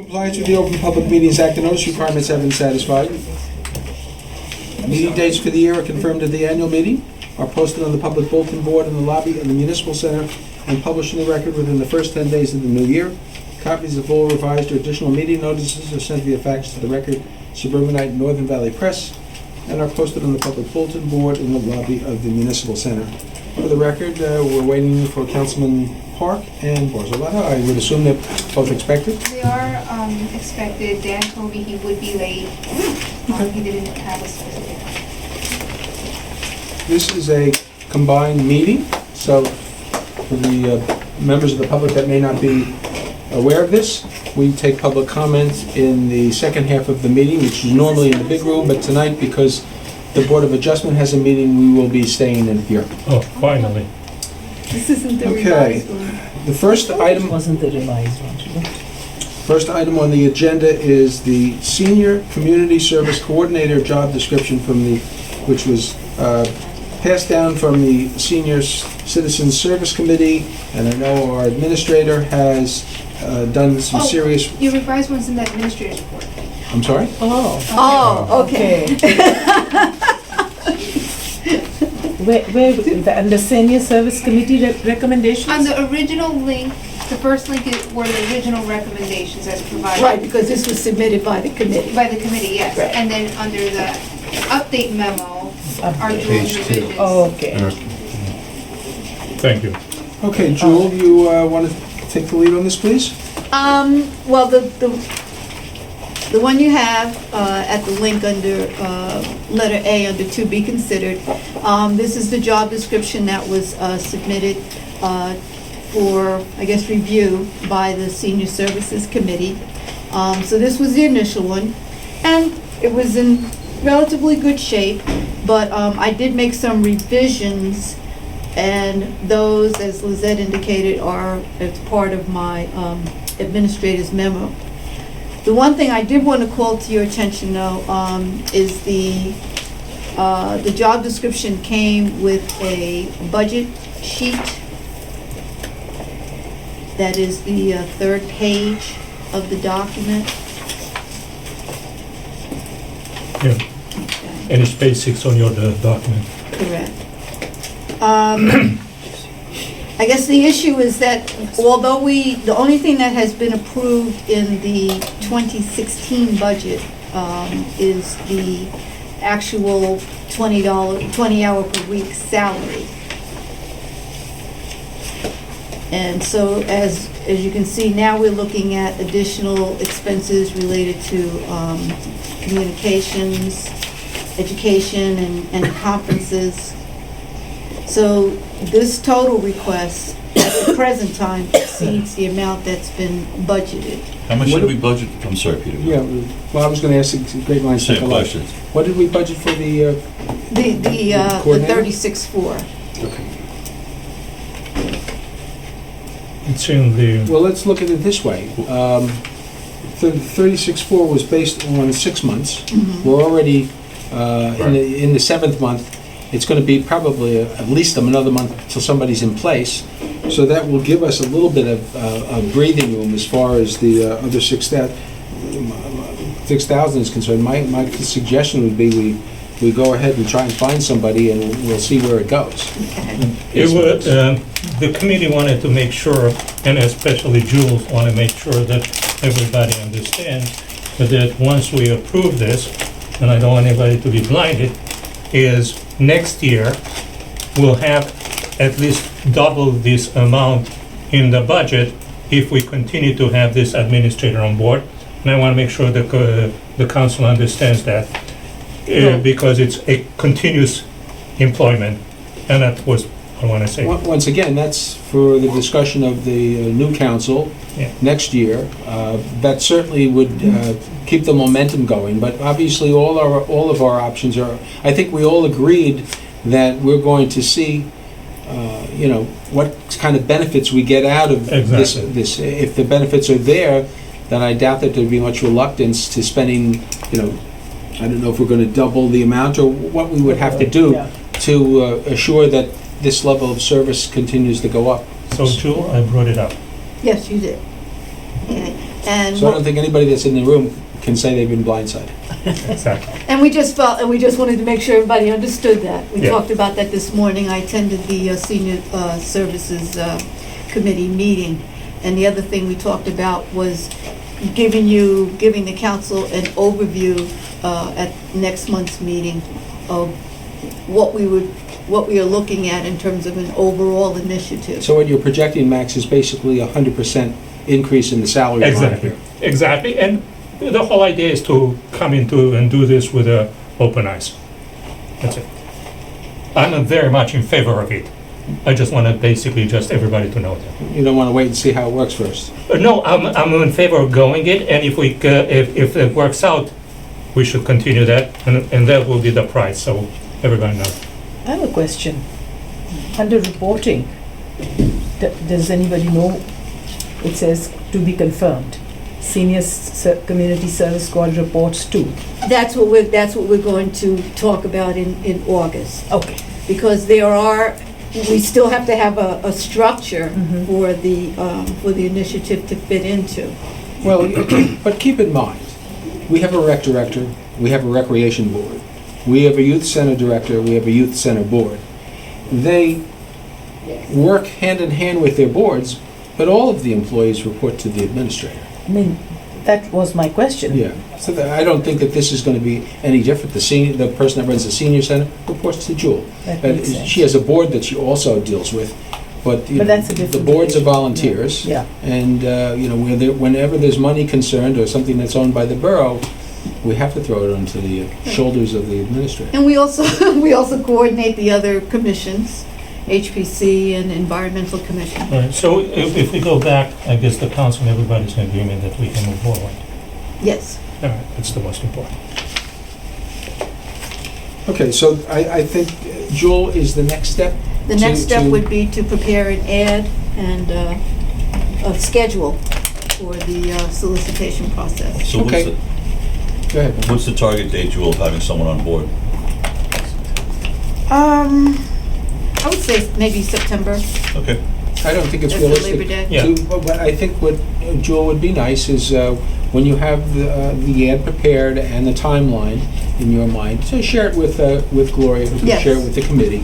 Compliance with the Open Public Meetings Act, the notice requirements have been satisfied. Meeting dates for the year are confirmed at the annual meeting, are posted on the public bulletin board in the lobby of the Municipal Center, and published in the record within the first 10 days of the new year. Copies of all revised or additional meeting notices are sent via fax to the Record, Suburbanite, and Northern Valley Press, and are posted on the public bulletin board in the lobby of the Municipal Center. For the record, we're waiting for Councilman Park and Borzolata. I would assume they're both expected. They are expected. Dan told me he would be late. He didn't have a specific time. This is a combined meeting, so for the members of the public that may not be aware of this, we take public comment in the second half of the meeting, which is normally in the big room, but tonight, because the Board of Adjustment has a meeting, we will be staying in here. Oh, finally. This isn't the Okay. revised one. The first item, Wasn't the revised one. first item on the agenda is the Senior Community Service Coordinator job description which was passed down from the Senior Citizens Service Committee, and I know our administrator has done some serious. Your revised one's in the administrator's report. I'm sorry? Oh, okay. And the Senior Service Committee recommendations? On the original link, the first link were the original recommendations as provided. Right, because this was submitted by the committee. By the committee, yes. Right. And then under the update memo are Update. Julie's Page 2. revisions. Oh, okay. Thank you. Okay, Jewel, you want to take the lead on this, please? Well, the one you have at the link under letter A under to be considered, this is the job description that was submitted for, I guess, review by the Senior Services Committee. So this was the initial one, and it was in relatively good shape, but I did make some revisions, and those, as Lizette indicated, are as part of my administrator's memo. The one thing I did want to call to your attention, though, is the job description came with a budget sheet. That is the third page of the document. Yeah. And it's page 6 on your document. Correct. I guess the issue is that although the only thing that has been approved in the 2016 budget is the actual $20 hour per week salary. And so as you can see, now we're looking at additional expenses related to communications, education, and conferences. So this total request at the present time exceeds the amount that's been budgeted. How much did we budget? I'm sorry, Peter. Yeah, well, I was going to ask the Great Minds think Same alike. questions. What did we budget for the The coordinator? 36.4. Okay. It's in the, Well, let's look at it this way. 36.4 was based on 6 months. We're already in the 7th month. It's going to be probably at least another month till somebody's in place. So that will give us a little bit of breathing room as far as the other 6,000 is concerned. My suggestion would be we go ahead and try and find somebody, and we'll see where it goes. the committee wanted to make sure, and especially Jules wanted to make sure that everybody understands that once we approve this, and I don't want anybody to be blinded, is next year we'll have at least double this amount in the budget if we continue to have this administrator on board. And I want to make sure that the council understands that, because it's a continuous employment, and that was I want to say. Once again, that's for the discussion of the new council next year. That certainly would keep the momentum going, but obviously all of our options are, I think we all agreed that we're going to see what kind of benefits we get out of this. If the benefits are there, then I doubt that there'd be much reluctance to spending, I don't know if we're going to double the amount or what we would have to do to assure that this level of service continues to go up. So, Jewel, I brought it up. Yes, you did. Okay. And So I don't think anybody that's in the room can say they've been blindsided. Exactly. And we just felt, and we just wanted to make sure everybody understood that. We Yeah. talked about that this morning. I attended the Senior Services Committee meeting. And the other thing we talked about was giving the council an overview at next month's meeting of what we are looking at in terms of an overall initiative. So what you're projecting, Max, is basically a 100% increase in the salary line Exactly, here. exactly. And the whole idea is to come into and do this with open eyes. That's it. I'm very much in favor of it. I just want to basically just everybody to know that. You don't want to wait and see how it works first. No, I'm in favor of going it, and if it works out, we should continue that, and that will be the price, so everybody knows. I have a question. Under reporting, does anybody know? It says to be confirmed. Senior Community Service Squad reports to. That's what we're going to talk about in August. Okay. Because we still have to have a structure for the initiative to fit into. Well, but keep in mind, we have a rec director, we have a recreation board, we have a youth center director, we have a youth center board. They work hand in hand with their boards, but all of the employees report to the administrator. I mean, that was my question. Yeah, so I don't think that this is going to be any different. The person that runs the senior center reports to Jewel. That makes sense. She has a board that she also deals with, but you But know, that's a different the boards are division. volunteers. Yeah. And, you know, whenever there's money concerned or something that's owned by the borough, we have to throw it onto the shoulders of the administrator. And we also coordinate the other commissions, HPC and Environmental Commission. All right, so if we go back, I guess the council and everybody's in agreement that we can move forward. Yes. All right, that's the most important. Okay, so I think Jewel is the next step. The next to- step to- would be to prepare an ad and a schedule for the solicitation process. So Okay. Go ahead. Ben. what's the target date, Jewel, of having someone on board? I would say maybe September, Okay. I don't think it's after realistic. Labor Day. Yeah. But I think what, Jewel, would be nice is when you have the ad prepared and the timeline in your mind, to share it with Gloria, who can Yes. share it with the committee,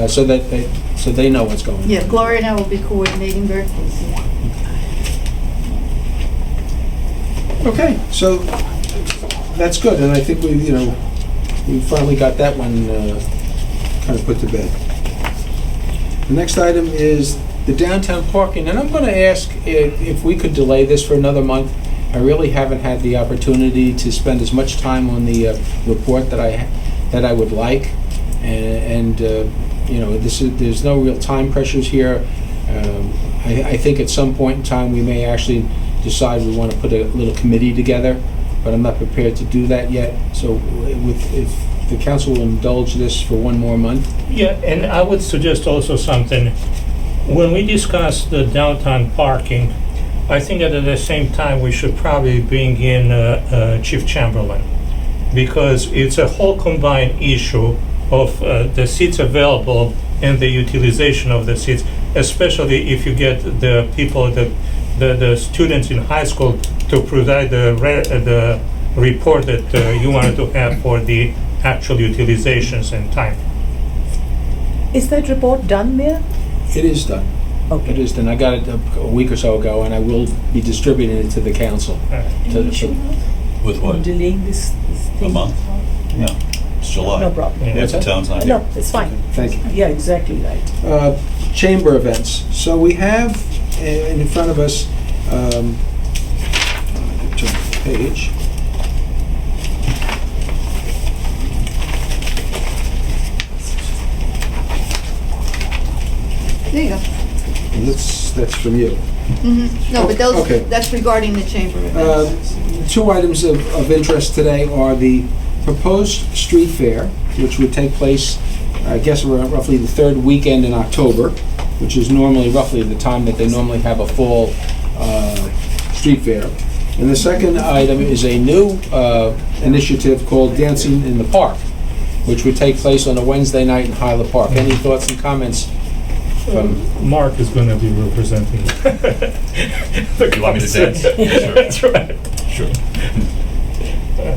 so they know what's going on. Yeah, Gloria and I will be coordinating very closely. Okay, so that's good, and I think we finally got that one kind of put to bed. The next item is the downtown parking, and I'm going to ask if we could delay this for another month. I really haven't had the opportunity to spend as much time on the report that I would like, and you know, there's no real time pressures here. I think at some point in time we may actually decide we want to put a little committee together, but I'm not prepared to do that yet. So if the council will indulge this for one more month. Yeah, and I would suggest also something. When we discuss the downtown parking, I think that at the same time we should probably bring in Chief Chamberlain, because it's a whole combined issue of the seats available and the utilization of the seats, especially if you get the people, the students in high school to provide the report that you wanted to have for the actual utilizations and time. Is that report done there? It is done. It Okay. is done. I got it a week or so ago, and I will be distributing it to the council. Any issue With what? delaying this A thing? month? No, it's July. No problem. Yeah. Half the town's not No, here. it's fine. Thank you. Yeah, exactly right. Chamber events. So we have in front of us, I can turn the page. There you go. And that's from you. No, but Okay. that's regarding the chamber events. Two items of interest today are the proposed street fair, which would take place, I guess, around roughly the third weekend in October, which is normally roughly the time that they normally have a fall street fair. And the second item is a new initiative called Dancing in the Park, which would take place on a Wednesday night in Hyla Park. Any thoughts and comments Mark is gonna be representing. You want me to dance? Sure. That's right. Sure.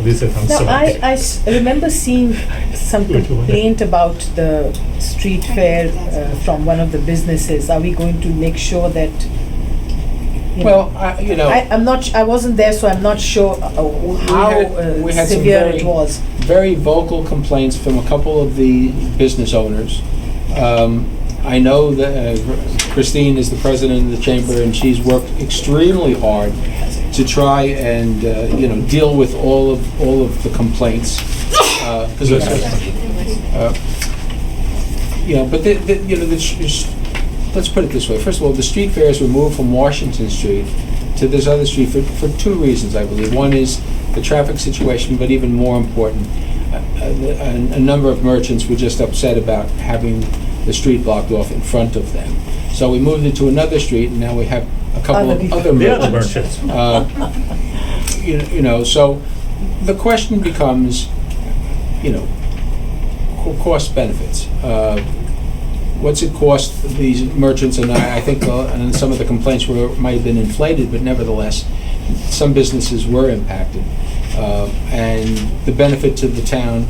Listen, I'm Now, sorry. remember seeing some complaint about the street fair from one of the businesses. Are we going to make sure that, you know, Well, I'm not, I wasn't there, so I'm not sure how we had some severe very- it was. very vocal complaints from a couple of the business owners. I know that Christine is the president of the chamber, and she's worked extremely hard to try and deal with all of the complaints. Let's put it this way. First of all, the street fair is moved from Washington Street to this other street for two reasons, I believe. One is the traffic situation, but even more important, a number of merchants were just upset about having the street blocked off in front of them. So we moved it to another street, and now we have a couple of other The other merchants. merchants. So the question becomes, cost benefits. What's it cost these merchants? And I think and some of the complaints might have been inflated, but nevertheless, some businesses were impacted. And the benefit to the town,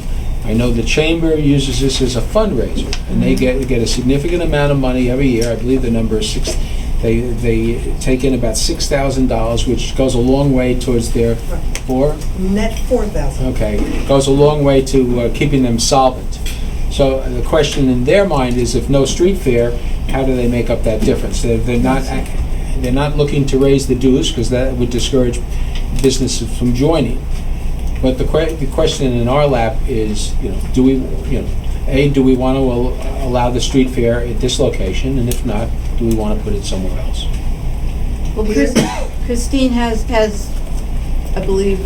I know the chamber uses this as a fundraiser, and they get a significant amount of money every year. I believe the number is they take in about $6,000, which goes a long way towards their Net 4,000. Okay, goes a long way to keeping them solvent. So the question in their mind is, if no street fair, how do they make up that difference? They're not looking to raise the dues, because that would discourage businesses from joining. But the question in our lap is, do we want to allow the street fair at this location, and if not, do we want to put it somewhere else? Well, Christine has, I believe,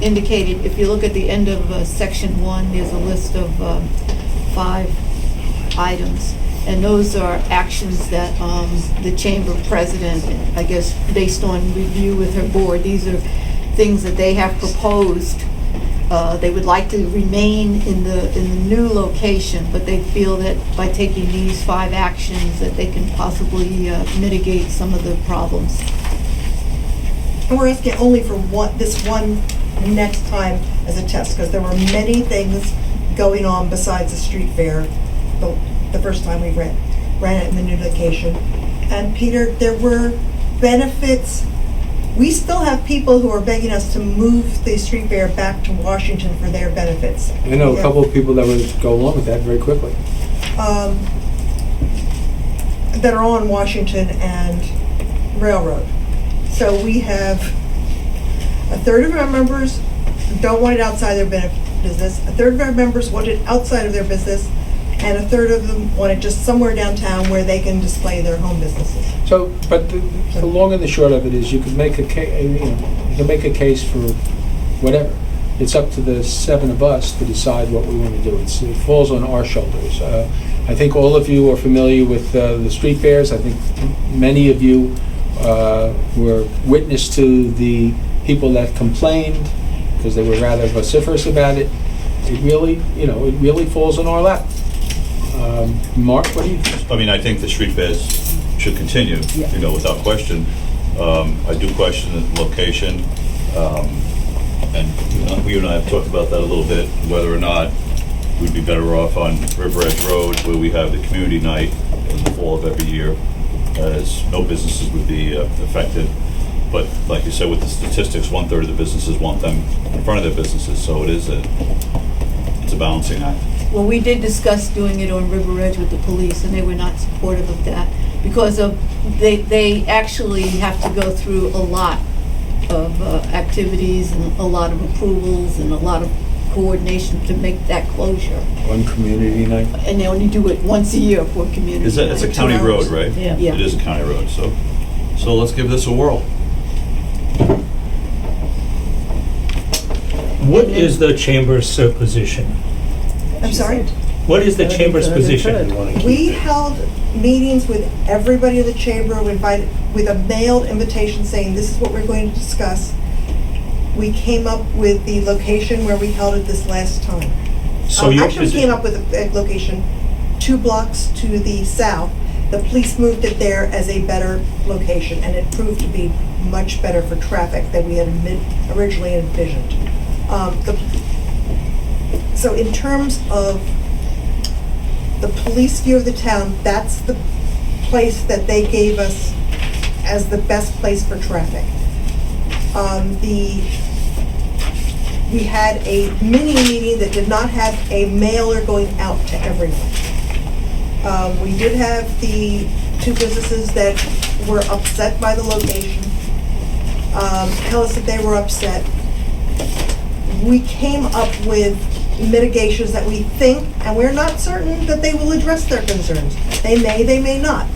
indicated, if you look at the end of section 1, there's a list of 5 items. And those are actions that the chamber president, I guess, based on review with her board, these are things that they have proposed. They would like to remain in the new location, but they feel that by taking these 5 actions that they can possibly mitigate some of the problems. And we're asking only for this one next time as a test, because there were many things going on besides the street fair the first time we ran it in the new location. And Peter, there were benefits. We still have people who are begging us to move the street fair back to Washington for their benefits. I know a couple of people that would go along with that very quickly. That are on Washington and Railroad. So we have a third of our members don't want it outside their business, a third of our members want it outside of their business, and a third of them want it just somewhere downtown where they can display their home businesses. So, but the long and the short of it is, you could make a case for whatever. It's up to the 7 of us to decide what we want to do. It falls on our shoulders. I think all of you are familiar with the street fairs. I think many of you were witness to the people that complained because they were rather vociferous about it. It really falls on our lap. Mark, what do you think? I mean, I think the street fairs should continue, without question. I do question the location, and you and I have talked about that a little bit, whether or not we'd be better off on River Edge Road, where we have the community night in the fall of every year, as no businesses would be affected. But like you said, with the statistics, 1/3 of the businesses want them in front of their businesses, so it's a balancing act. Well, we did discuss doing it on River Edge with the police, and they were not supportive of that because they actually have to go through a lot of activities and a lot of approvals and a lot of coordination to make that closure. One community night. And they only do it once a year for community. It's a night. county road, right? Yeah. Yeah. It is a county road, so let's give this a whirl. What is the chamber's position? I'm sorry? What is the Third, chamber's third, and position? third. You wanna keep We it? held meetings with everybody in the chamber, with a mailed invitation saying this is what we're going to discuss. We came up with the location where we held it this last time. So your Actually, we position- came up with a location 2 blocks to the south, The police moved it there as a better location, and it proved to be much better for traffic than we had originally envisioned. So in terms of the police view of the town, that's the place that they gave us as the best place for traffic. We had a mini meeting that did not have a mailer going out to everyone. We did have the two businesses that were upset by the location tell us that they were upset. We came up with mitigations that we think, and we're not certain that they will address their concerns. They may not.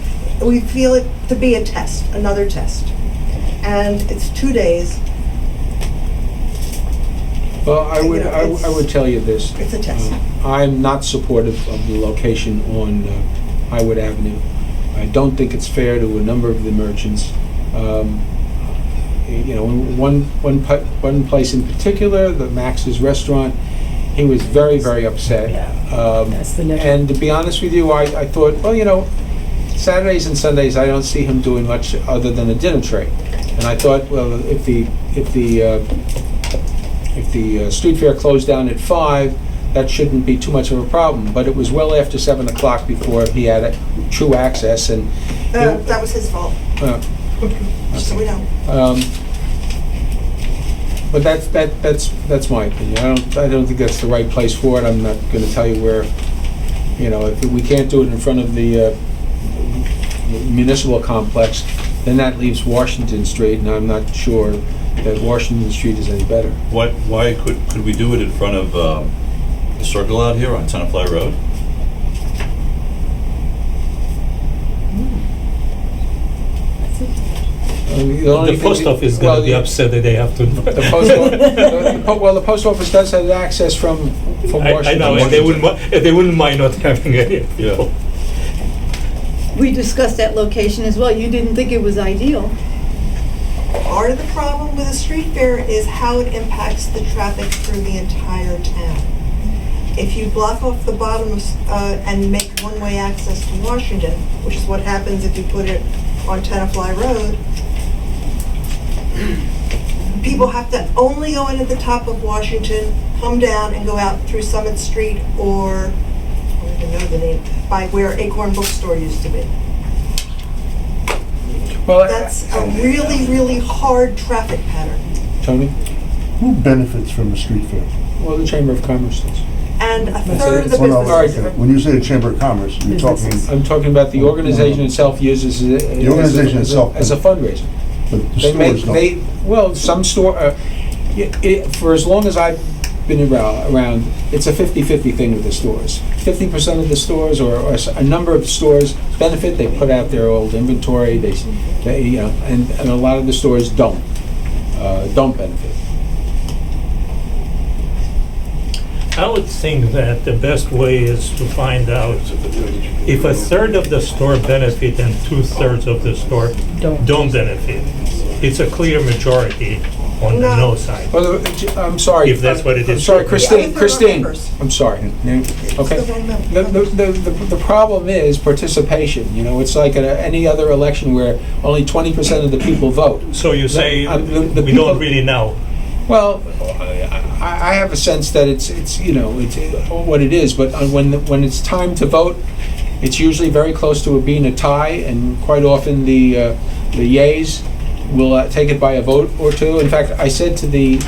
We feel it to be a test, another test. And it's 2 days. Well, I would tell you this. It's a test. I'm not supportive of the location on Highwood Avenue. I don't think it's fair to a number of the merchants. One place in particular, the Max's Restaurant, he was very, very upset. That's the letter. And to be honest with you, I thought, well, Saturdays and Sundays, I don't see him doing much other than a dinner tray. And I thought, well, if the street fair closed down at 5, that shouldn't be too much of a problem. But it was well after 7 o'clock before he had true access, and That was his fault, just so we know. But that's my opinion. I don't think that's the right place for it. I'm not going to tell you where. If we can't do it in front of the municipal complex, then that leaves Washington Street, and I'm not sure that Washington Street is any better. Why could we do it in front of the circle out here on Tenafly Road? The post office is going to be upset that they have to. The post office does have access from Washington. I know, and they wouldn't mind not having any people. We discussed that location as well. You didn't think it was ideal. Part of the problem with a street fair is how it impacts the traffic through the entire town. If you block off the bottom and make one-way access to Washington, which is what happens if you put it on Tenafly Road, people have to only go in at the top of Washington, come down and go out through Summit Street or, I don't even know the name, by where Acorn Bookstore used to be. Well, That's a really, really hard traffic pattern. Tony? Who benefits from the street fair? Well, the Chamber of Commerce does. And a third of the Well, no, businesses. okay. When you say the Chamber of Commerce, you're talking, I'm talking about the organization itself uses it The organization itself. as a fundraiser. but the stores don't. Some store, for as long as I've been around, it's a 50-50 thing with the stores. 50% of the stores, or a number of stores benefit. They put out their old inventory. And a lot of the stores don't benefit. I would think that the best way is to find out if a third of the store benefit and 2/3 of the store don't benefit. It's a clear majority on the no side. Well, I'm sorry. If that's what it I'm is. sorry, Yeah, Christine. they're members. I'm sorry. Okay. Still don't know. The problem is participation. It's like at any other election where only 20% of the people vote. So you say the we people- don't really know. Well, I have a sense that it's what it is, but when it's time to vote, it's usually very close to it being a tie, and quite often the yays will take it by a vote or two. In fact, I said to the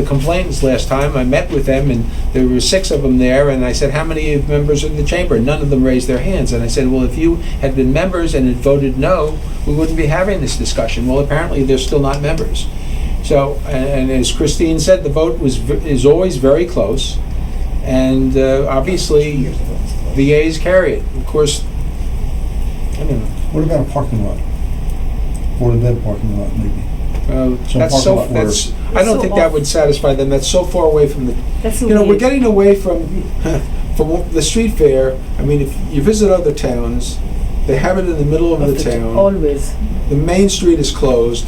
complainants last time, I met with them, and there were 6 of them there, and I said, how many members of the chamber? None of them raised their hands, and I said, well, if you had been members and had voted no, we wouldn't be having this discussion. Well, apparently they're still not members. So, and as Christine said, the vote is always very close, and obviously the A's carry it. Of course, I don't know. What about a parking lot? Or the bed parking lot, maybe? Some That's parking lot where- I don't think that would satisfy them. That's so far away from the. That's We're getting away from the street fair. I mean, if you visit other towns, they have it in the middle of the town. Always. The main street is closed,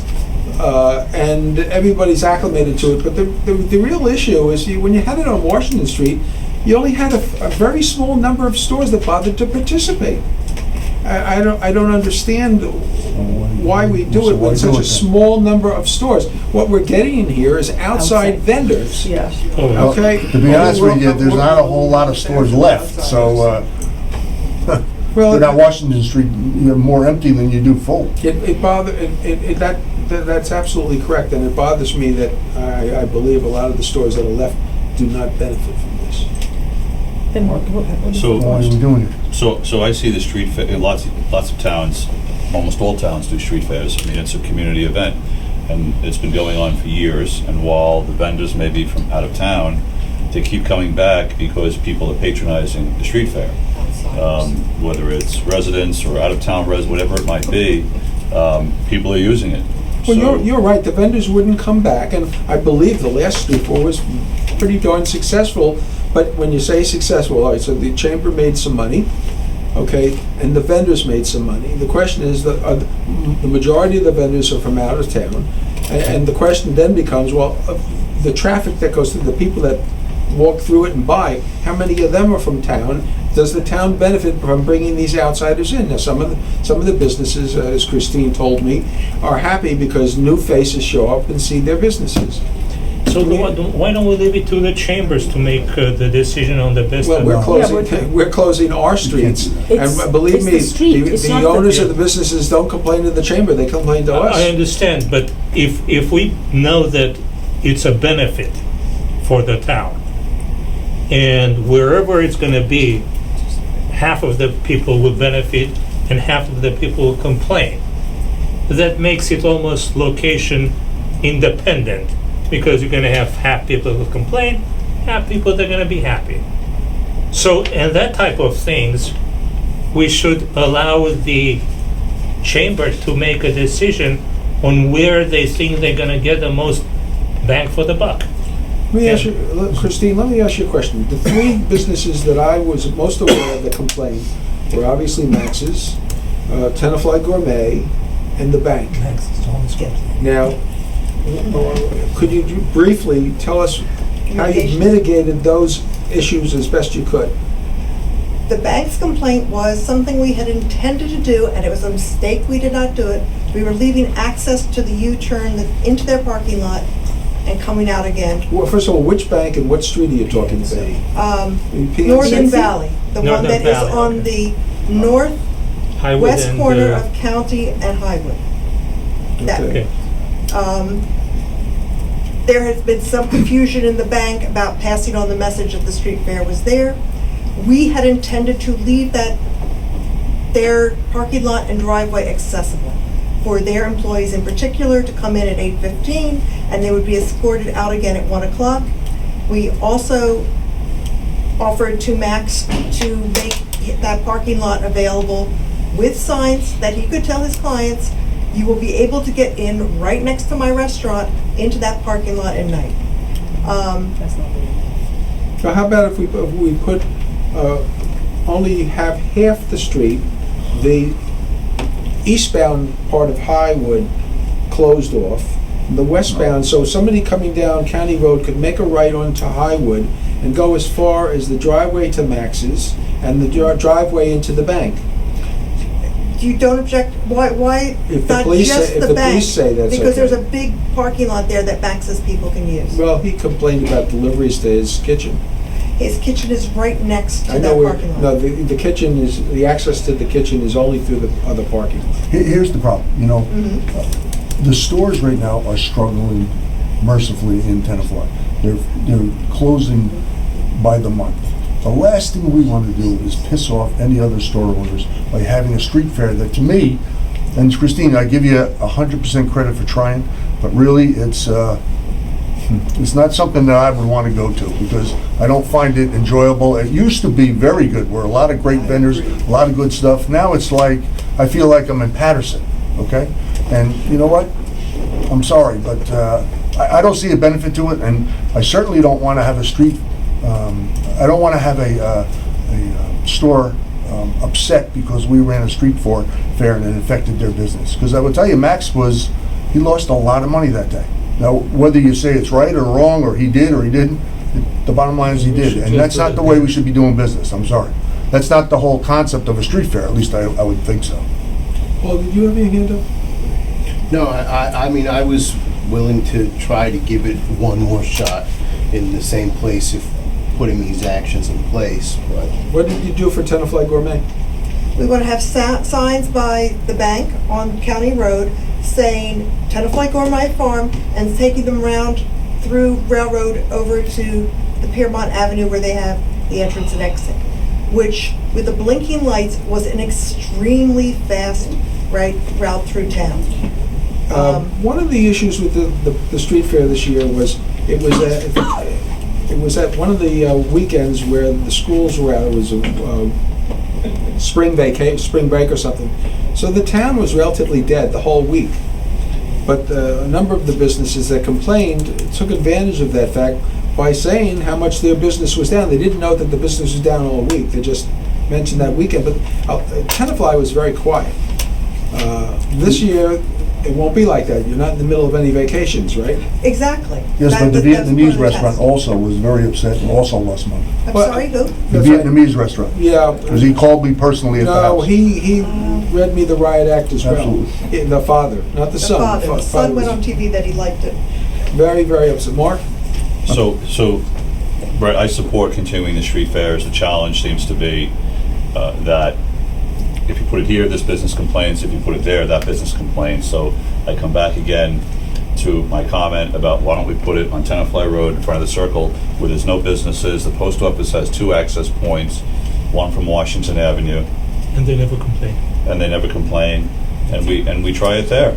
and everybody's acclimated to it. But the real issue is when you had it on Washington Street, you only had a very small number of stores that bothered to participate. I don't understand why we do it with such a small number of stores. What we're getting in here is outside vendors. Yeah. Okay? To be honest with you, there's not a whole lot of stores left, so, Well, you're not Washington Street, you're more empty than you do full. That's absolutely correct, and it bothers me that I believe a lot of the stores that are left do not benefit from this. Then what is So- the Why are cost? we doing it? So I see the street fair, lots of towns, almost all towns do street fairs. I mean, it's a community event, and it's been going on for years, and while the vendors may be from out of town, they keep coming back because people are patronizing the street fair. Whether it's residents or out-of-town whatever it might be, people are using it. Well, So- you're right, the vendors wouldn't come back, and I believe the last street fair was pretty darn successful, but when you say successful, all right, so the chamber made some money, okay, and the vendors made some money. The question is, the majority of the vendors are from out of town, and the question then becomes, well, the traffic that goes through, the people that walk through it and buy, how many of them are from town? Does the town benefit from bringing these outsiders in? Now, some of the businesses, as Christine told me, are happy because new faces show up and see their businesses. So why don't we leave it to the chambers to make the decision on the best? Well, Yeah, we're closing our streets, It's- and believe it's me, the street, it's not the the- owners of the businesses don't complain to the chamber, they complain to I us. understand, but if we know that it's a benefit for the town, and wherever it's gonna be, half of the people will benefit and half of the people will complain, that makes it almost location independent, because you're gonna have half people who complain, half people that are gonna be happy. So, and that type of things, we should allow the chamber to make a decision on where they think they're gonna get the most bang for the buck. Let me ask you, Christine, let me ask you a question. The three businesses that I was most aware of that complained were obviously Max's, Tenafly Gourmet, and the bank. Now, could you briefly tell us how you mitigated those issues as best you could? The bank's complaint was something we had intended to do, and it was a mistake we did not do it. We were leaving access to the U-turn into their parking lot and coming out again. Well, first of all, which bank and what street are you talking about? PNC? Northern Valley, the one Northern that is Valley, on the northwest Highwood and, corner of County and Highwood. That- Okay. Okay. There has been some confusion in the bank about passing on the message that the street fair was there. We had intended to leave their parking lot and driveway accessible for their employees in particular to come in at 8:15, and they would be escorted out again at 1 o'clock. We also offered to Max to make that parking lot available with signs that he could tell his clients, you will be able to get in right next to my restaurant into that parking lot at night. That's not good. So how about if we put, only have half the street, the eastbound part of Highwood closed off, the westbound, so somebody coming down County Road could make a right onto Highwood and go as far as the driveway to Max's and the driveway into the bank. You don't object, why If the not police say- just if the the bank? police say that's Because okay. there's a big parking lot there that Max's people can use. Well, he complained about deliveries to his kitchen. His kitchen is right next I to know that where, parking lot. no, the kitchen is, the access to the kitchen is only through the other parking lot. Here's the problem, Mhm. the stores right now are struggling mercifully in Tenafly. They're closing by the month. The last thing we want to do is piss off any other store owners by having a street fair that, to me, and Christine, I give you 100% credit for trying, but really it's not something that I would want to go to because I don't find it enjoyable. It used to be very good, where a lot of great vendors, a lot of good stuff. Now it's like, I feel like I'm in Patterson, okay? And you know what? I'm sorry, but I don't see a benefit to it, and I certainly don't want to have a street, I don't want to have a store upset because we ran a street fair and it affected their business. Because I will tell you, Max he lost a lot of money that day. Now, whether you say it's right or wrong, or he did or he didn't, the bottom line is he did, and that's not the way we should be doing business, I'm sorry. That's not the whole concept of a street fair, at least I would think so. Paul, did you have any hand up? No, I mean, I was willing to try to give it one more shot in the same place if putting these actions in place, but What did you do for Tenafly Gourmet? We want to have signs by the bank on County Road saying Tenafly Gourmet Farm and taking them around through Railroad over to the Piermont Avenue where they have the entrance and exit, which with the blinking lights was an extremely fast route through town. One of the issues with the street fair this year was it was at one of the weekends where the schools were out. It was a spring break or something. So the town was relatively dead the whole week. But a number of the businesses that complained took advantage of that fact by saying how much their business was down. They didn't know that the business was down all week. They just mentioned that weekend. But Tenafly was very quiet. This year, it won't be like that. You're not in the middle of any vacations, right? Exactly. Yes, but the That's part Vietnamese of the restaurant test. also was very upset and also lost money. I'm Well, sorry, who? The That's right. Vietnamese restaurant, Yeah. because he called me personally at the No, house. he read me the riot act as well. Absolutely. The father, not the The son. father. The son went was on TV that he liked it. very, very upset. Mark? So, Brett, I support continuing the street fairs. The challenge seems to be that if you put it here, this business complains. If you put it there, that business complains. So I come back again to my comment about why don't we put it on Tenafly Road in front of the circle where there's no businesses. The post office has 2 access points, one from Washington Avenue, And they never complain. and they never complain. And we try it there.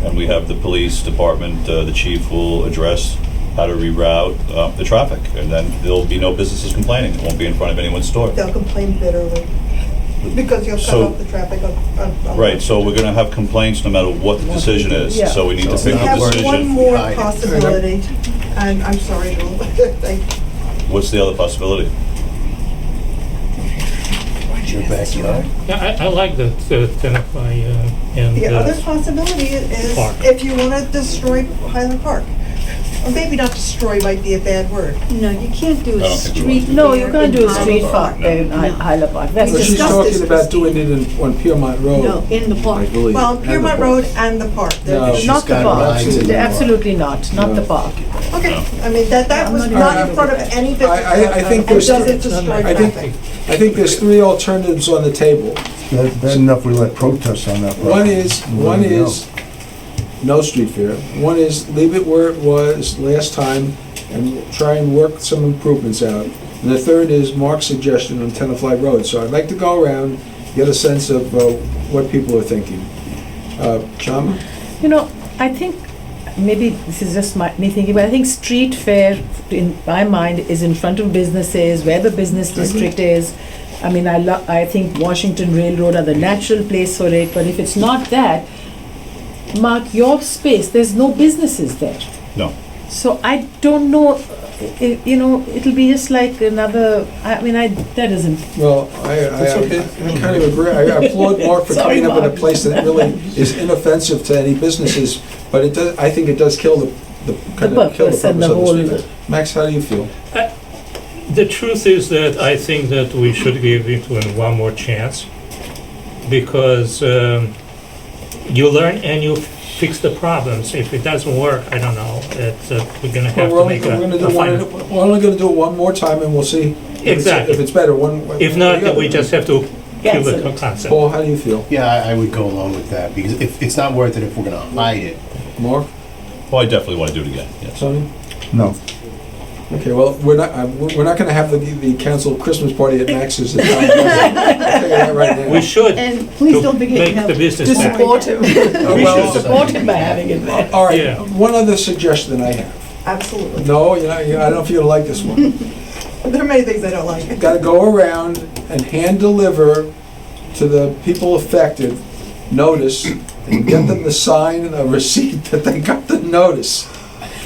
And we have the police department, the chief will address how to reroute the traffic, and then there'll be no businesses complaining. It won't be in front of anyone's store. They'll complain bitterly because you'll cut So- off the traffic on. Right, so we're gonna have complaints no matter what the decision is, Yeah. so we need to So pick We a have one decision. more Behind it. possibility, and I'm sorry, Bill. What's the other possibility? your backyard. Yeah, I like the Tenafly and The other possibility is Park. if you want to destroy Highland Park. Or maybe not destroy might be a bad word. No, you can't do I a don't think you street want to. No, fair you can't in do a Highland street Park. park in Hyla Park. That's But she's discussed talking this, about Christine. doing it on Piermont Road. No, in the I park. believe. Well, And the Piermont park. Road and the park. No. She's not the got park. lines in the park. Absolutely not No. the park. Okay, I mean, that I'm was not not even in front of any business. I think It there's- doesn't destroy I think- traffic. I think there's 3 alternatives on the table. Bad enough we let protests on that property. One is no street fair. One is leave it where it was last time and try and work some improvements out. And the third is Mark's suggestion on Tenafly Road. So I'd like to go around, get a sense of what people are thinking. Chama? You know, I think maybe this is just me thinking, but I think street fair, in my mind, is in front of businesses, where the business district is. I mean, I think Washington Railroad are the natural place for it, but if it's not that, Mark, your space, there's no businesses there. No. So I don't know, it'll be just like another, that isn't, Well, I kind of agree. I applaud Mark for Sorry, coming up with a Mark. place that really is inoffensive to any businesses, but it does, I think it does kill the kind of kill the purpose and purpose the of the whole. street fair. Max, how do you feel? The truth is that I think that we should give it one more chance, because you learn and you fix the problems. If it doesn't work, I don't know, we're gonna have Well, to make we're a final. we're only gonna do it one more time and we'll see Exactly. if it's better. If not, then we just have to kill the Cancel it. concept. Paul, how do you feel? Yeah, I would go along with that, because if it's not worth it if we're gonna hide it. Mark? Well, I definitely want to do it again, yes. Tony? No. Okay, well, we're not gonna have the council Christmas party at Max's. I'll tell you that right now. We should, And please to don't forget make to have. the business To back. support him. We well, should Support him by having it there. All right, Yeah. one other suggestion I have. Absolutely. No, I don't know if you'll like this one. There are many things I don't like. Got to go around and hand deliver to the people affected notice and get them to sign a receipt that they got the notice.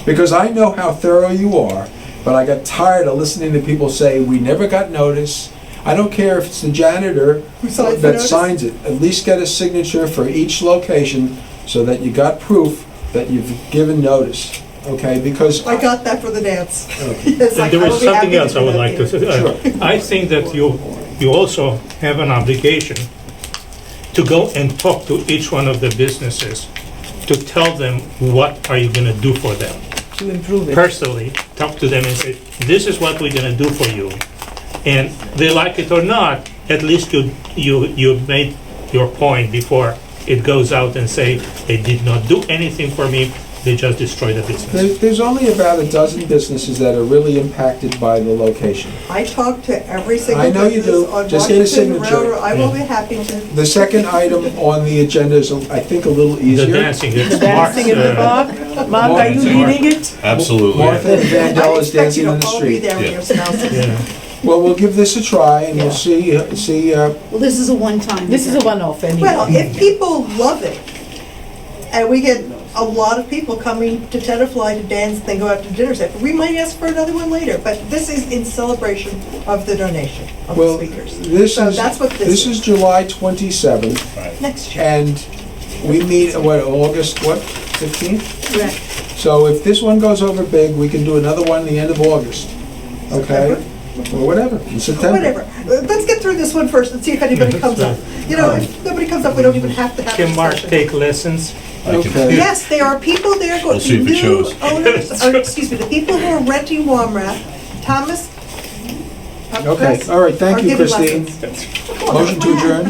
Because I know how thorough you are, but I got tired of listening to people say, we never got notice. I don't care if it's the janitor Who signs the that notice? signs it. At least get a signature for each location so that you got proof that you've given notice. okay, because. I got that for the dance. Yes, And there I will was be something happy else I do would that, like to Peter. say. I think that you also have an obligation to go and talk to each one of the businesses, to tell them what are you gonna do for them. To improve it. Personally, talk to them and say, this is what we're gonna do for you. And they like it or not, at least you made your point before it goes out and say, they did not do anything for me, they just destroyed the business. There's only about a dozen businesses that are really impacted by the location. I talk to every single I know you business do. on Just get a Washington signature. Railroad. I will be happy to. The second item on the agenda is, I think, a little The easier. dancing, it's The dancing in the Mark's, park. Mark, are you leading it? Absolutely. Martha and I Vandell is expect dancing you in to the all be street. there with Yeah. your spouses. yeah. Well, we'll give this a try, and we'll Yeah. see, Well, this is a one-time. This is a one-off anyway. Well, if people love it, and we get a lot of people coming to Tenafly to dance, then go out to dinner set, we might ask for another one later, but this is in celebration of the donation of the well, speakers. this So is, that's what this is July 27th, Next year. and we meet, August, 15th? Correct. So if this one goes over big, we can do another one the end of August, okay? Or whatever, in September. Whatever. Let's get through this one first and see if anybody comes up. You know, if nobody comes up, we don't even have to have a Can Mark discussion. take lessons? Okay. Yes, there are people there, We'll see if it new shows. owners, excuse me, the people who are renting Wamrat, Thomas. Okay, all right, thank are you, giving Christine. lessons. Motion to adjourn.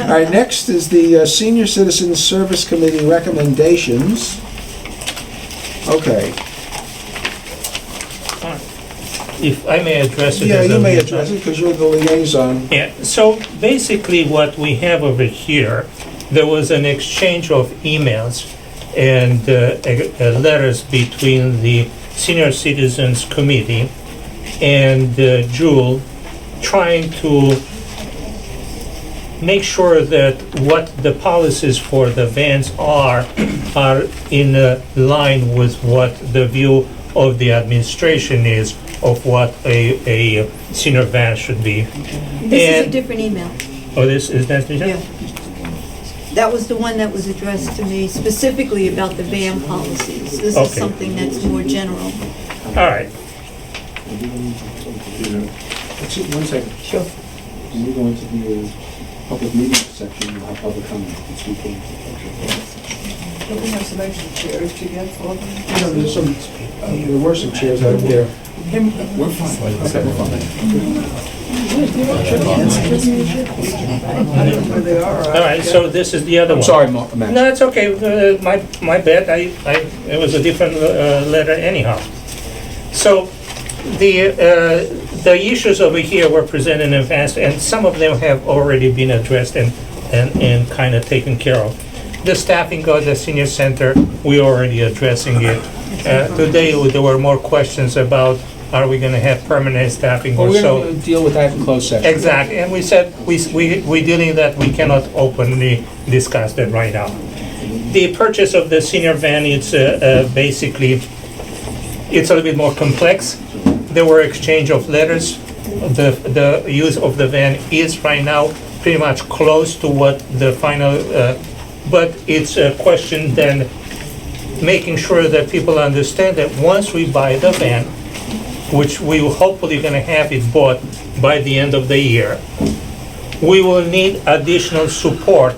All right, next is the Senior Citizens Service Committee recommendations. Okay, If I may address it. yeah, as you a may liaison. address it, because you're the liaison. Yeah, so basically what we have over here, there was an exchange of emails and letters between the Senior Citizens Committee and Jewel, trying to make sure that what the policies for the vans are in line with what the view of the administration is of what a senior van should be. This is a And- different email. Oh, this is that? Yeah. That was the one that was addressed to me specifically about the van policies. This is Okay. something that's more general. All right. Actually, one second. Sure. When we go into the public meeting section, we'll have public comment. Don't we have some extra chairs to get for them? You know, there's some, there were some chairs out there. We're fine. Okay, we're fine. Where they are. All right, so this is the other one. I'm sorry, Matt. No, it's okay. My bad. It was a different letter anyhow. So the issues over here were presented in advance, and some of them have already been addressed and kind of taken care of. The staffing of the senior center, we're already addressing it. Today, there were more questions about, are we going to have permanent staffing Well, or we're so? going to deal with that in closed session. Exactly, and we said, we're dealing that, we cannot openly discuss that right now. The purchase of the senior van, it's basically, it's a little bit more complex. There were exchange of letters. The use of the van is right now pretty much close to what the final, but it's a question then making sure that people understand that once we buy the van, which we will hopefully gonna have it bought by the end of the year, we will need additional support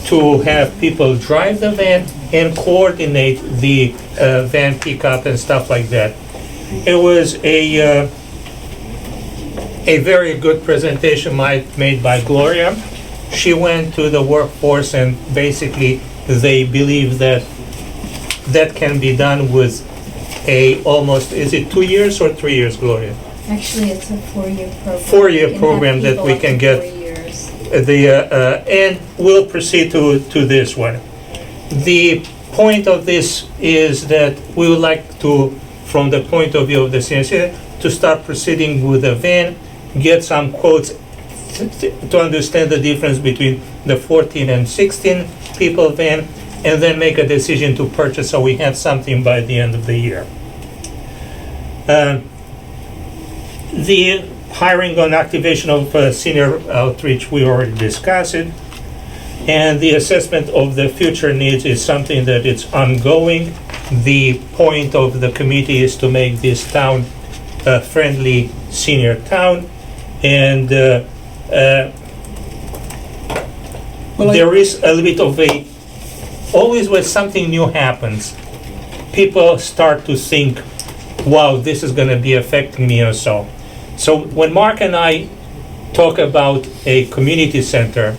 to have people drive the van and coordinate the van pickup and stuff like that. It was a very good presentation made by Gloria. She went to the workforce and basically they believe that that can be done with almost, is it 2 years or 3 years, Gloria? Actually, it's a 4-year program. 4-year You can have program that people we up to can get. 4 years. And we'll proceed to this one. The point of this is that we would like to, from the point of view of the CNC, to start proceeding with the van, get some quotes to understand the difference between the 14 and 16 people van, and then make a decision to purchase so we have something by the end of the year. The hiring and activation of senior outreach, we already discussed it. And the assessment of the future needs is something that it's ongoing. the point of the committee is to make this town a friendly senior town, and Well, there is a little bit of a, always when something new happens, people start to think, wow, this is going to be affecting me or so. So when Mark and I talk about a community center,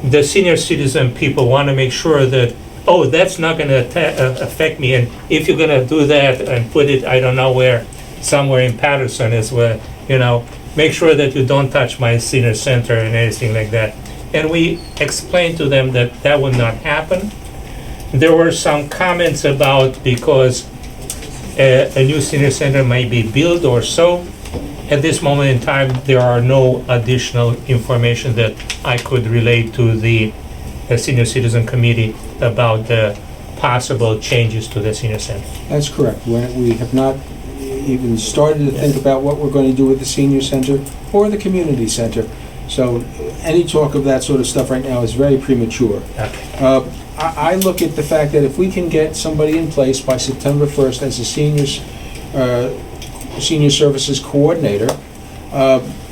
the senior citizen people want to make sure that, oh, that's not going to affect me, and if you're going to do that and put it, I don't know where, somewhere in Patterson is where, make sure that you don't touch my senior center and anything like that. And we explained to them that that would not happen. There were some comments about because a new senior center might be built or so. At this moment in time, there are no additional information that I could relate to the senior citizen committee about the possible changes to the senior center. That's correct. We have not even started to think about what we're going to do with the senior center or the community center. So any talk of that sort of stuff right now is very premature. Okay. I look at the fact that if we can get somebody in place by September 1st as a senior services coordinator,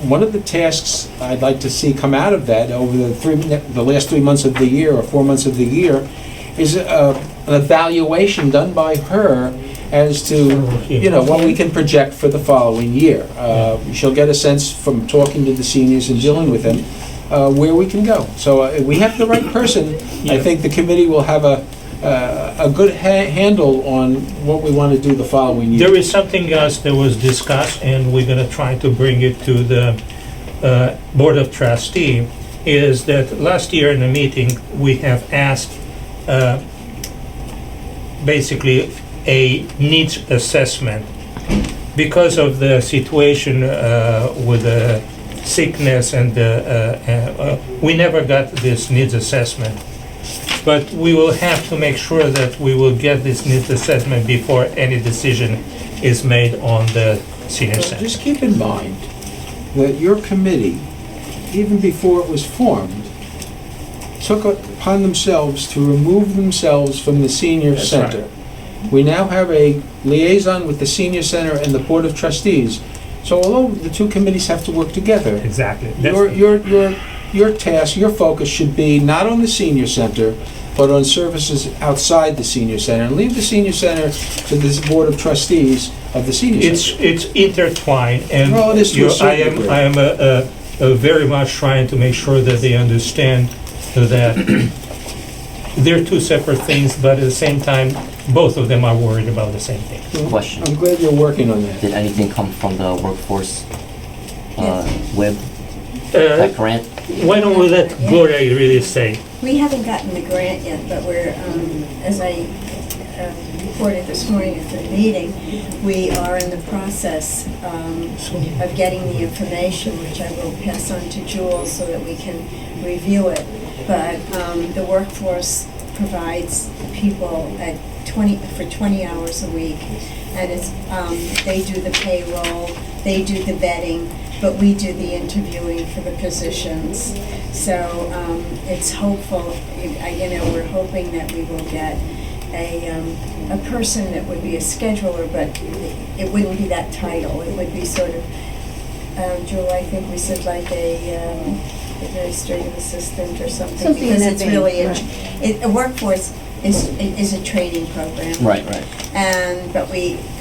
one of the tasks I'd like to see come out of that over the last 3 months of the year or 4 months of the year is an evaluation done by her as to what we can project for the following year. She'll get a sense from talking to the seniors and dealing with them where we can go. So if we have the right person, I think the committee will have a good handle on what we want to do the following year. There is something else that was discussed, and we're going to try to bring it to the Board of Trustees, is that last year in the meeting, we have asked basically a needs assessment. Because of the situation with the sickness and we never got this needs assessment. But we will have to make sure that we will get this needs assessment before any decision is made on the senior center. Just keep in mind that your committee, even before it was formed, took upon themselves to remove themselves from the senior That's center. right. We now have a liaison with the senior center and the Board of Trustees. So although the two committees have to work together, Exactly. your task, your focus should be not on the senior center, but on services outside the senior center, and leave the senior center to the Board of Trustees of the senior center. It's intertwined, and Well, it is to a certain degree. I am very much trying to make sure that they understand that they're two separate things, but at the same time, both of them are worried about the same thing. Question. I'm glad you're working on that. Did anything come from the workforce web, Uh, that grant? Why don't we let Gloria really say? We haven't gotten the grant yet, but we're, as I reported this morning at the meeting, we are in the process of getting the information, which I will pass on to Jules so that we can review it. But the workforce provides people at 20 hours a week, and it's they do the payroll, they do the vetting, but we do the interviewing for the positions. So it's hopeful, we're hoping that we will get a person that would be a scheduler, but it wouldn't be that title. It would be sort of, Jewel, I think we said like a administrative assistant or something. Something in because that it's vein, really right. a workforce is a training program. Right. But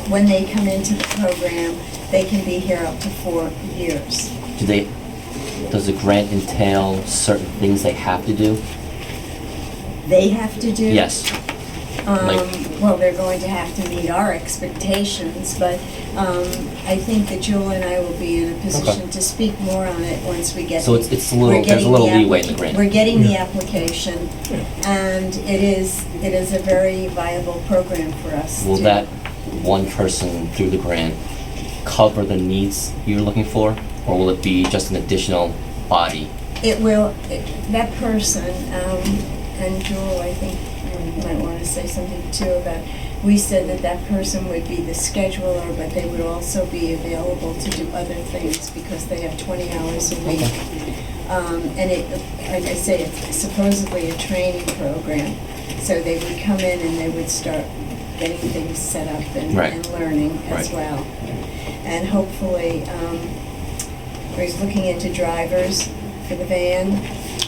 when they come into the program, they can be here up to 4 years. Does the grant entail certain things they have to do? They have to do? Yes. Well, they're going to have to meet our expectations, but I think that Jewel and I will be in a position to speak more on it once we get. So it's a little, there's a little leeway in the grant. We're getting the application, and it is a very viable program for us. Will that one person through the grant cover the needs you're looking for, or will it be just an additional body? It will, that person, and Jewel, I think, might want to say something too about, we said that person would be the scheduler, but they would also be available to do other things because they have 20 hours a week. And it, like I say, it's supposedly a training program. So they would come in and they would start getting things set up and Right. and learning as Right. well. And hopefully, he's looking into drivers for the van,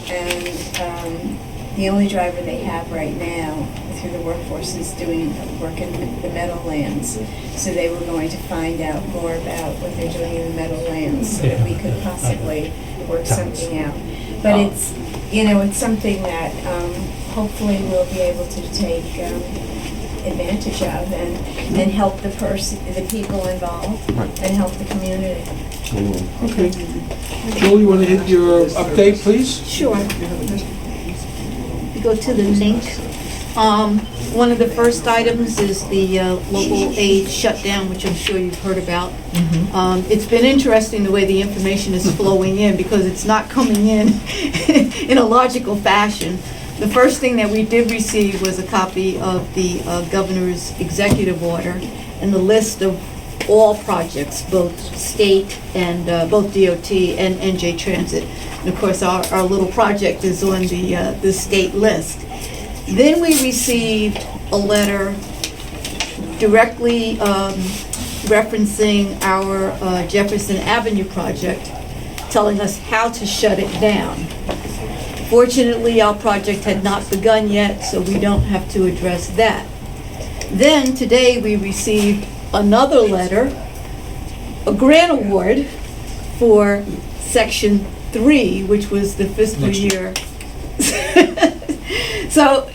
and the only driver they have right now through the workforce is doing work in the Meadowlands. So they were going to find out more about what they're doing in the Meadowlands so that we could possibly work something out. But it's, it's something that hopefully we'll be able to take advantage of and help the people involved Right. and help the community. Okay. Joel, you want to hit your update, please? Sure. We go to the link. One of the first items is the local aid shutdown, which I'm sure you've heard about. It's been interesting the way the information is flowing in because it's not coming in a logical fashion. The first thing that we did receive was a copy of the governor's executive order and the list of all projects, both state and both DOT and NJ Transit. And of course, our little project is on the state list. Then we received a letter directly referencing our Jefferson Avenue project, telling us how to shut it down. Fortunately, our project had not begun yet, so we don't have to address that. Then today we received another letter, a grant award for Section 3, which was the fiscal year. So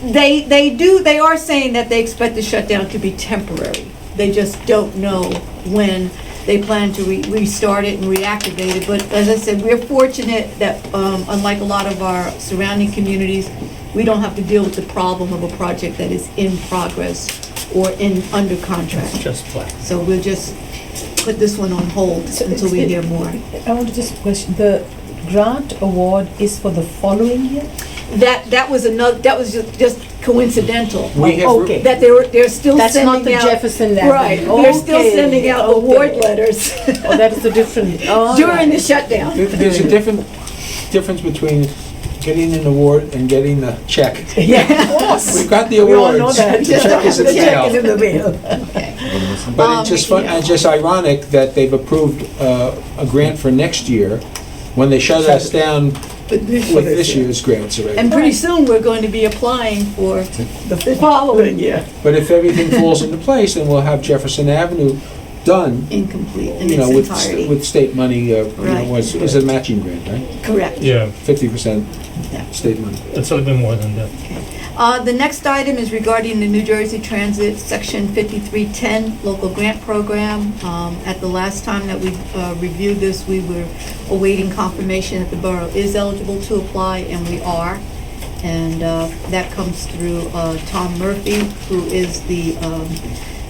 they are saying that they expect the shutdown to be temporary. They just don't know when they plan to restart it and reactivate it. But as I said, we're fortunate that unlike a lot of our surrounding communities, we don't have to deal with the problem of a project that is in progress or under contract. Just flat. So we'll just put this one on hold until we hear more. I want to just question, the grant award is for the following year? That was just coincidental. We have- Okay. That they're still That's sending not the out. Jefferson Avenue. Right, they're still Okay, sending out okay. award letters Oh, that is a different, oh. during the shutdown. There's a difference between getting an award and getting the check. Yeah, of course. We've got the We all awards. know that. The check is in the The check is in mail. the mail. But it's just fun, it's just ironic that they've approved a grant for next year when they shut us down But this- with this year's grants already. And pretty soon, we're going to be applying for the following year. But if everything falls into place, then we'll have Jefferson Avenue done, Incomplete in you know, its with entirety. state money, Right. was a matching grant, right? Correct. Yeah, 50% Yeah. state money. it's a little bit more than that. The next item is regarding the New Jersey Transit Section 5310 local grant program. At the last time that we reviewed this, we were awaiting confirmation that the borough is eligible to apply, and we are. And that comes through Tom Murphy, who is the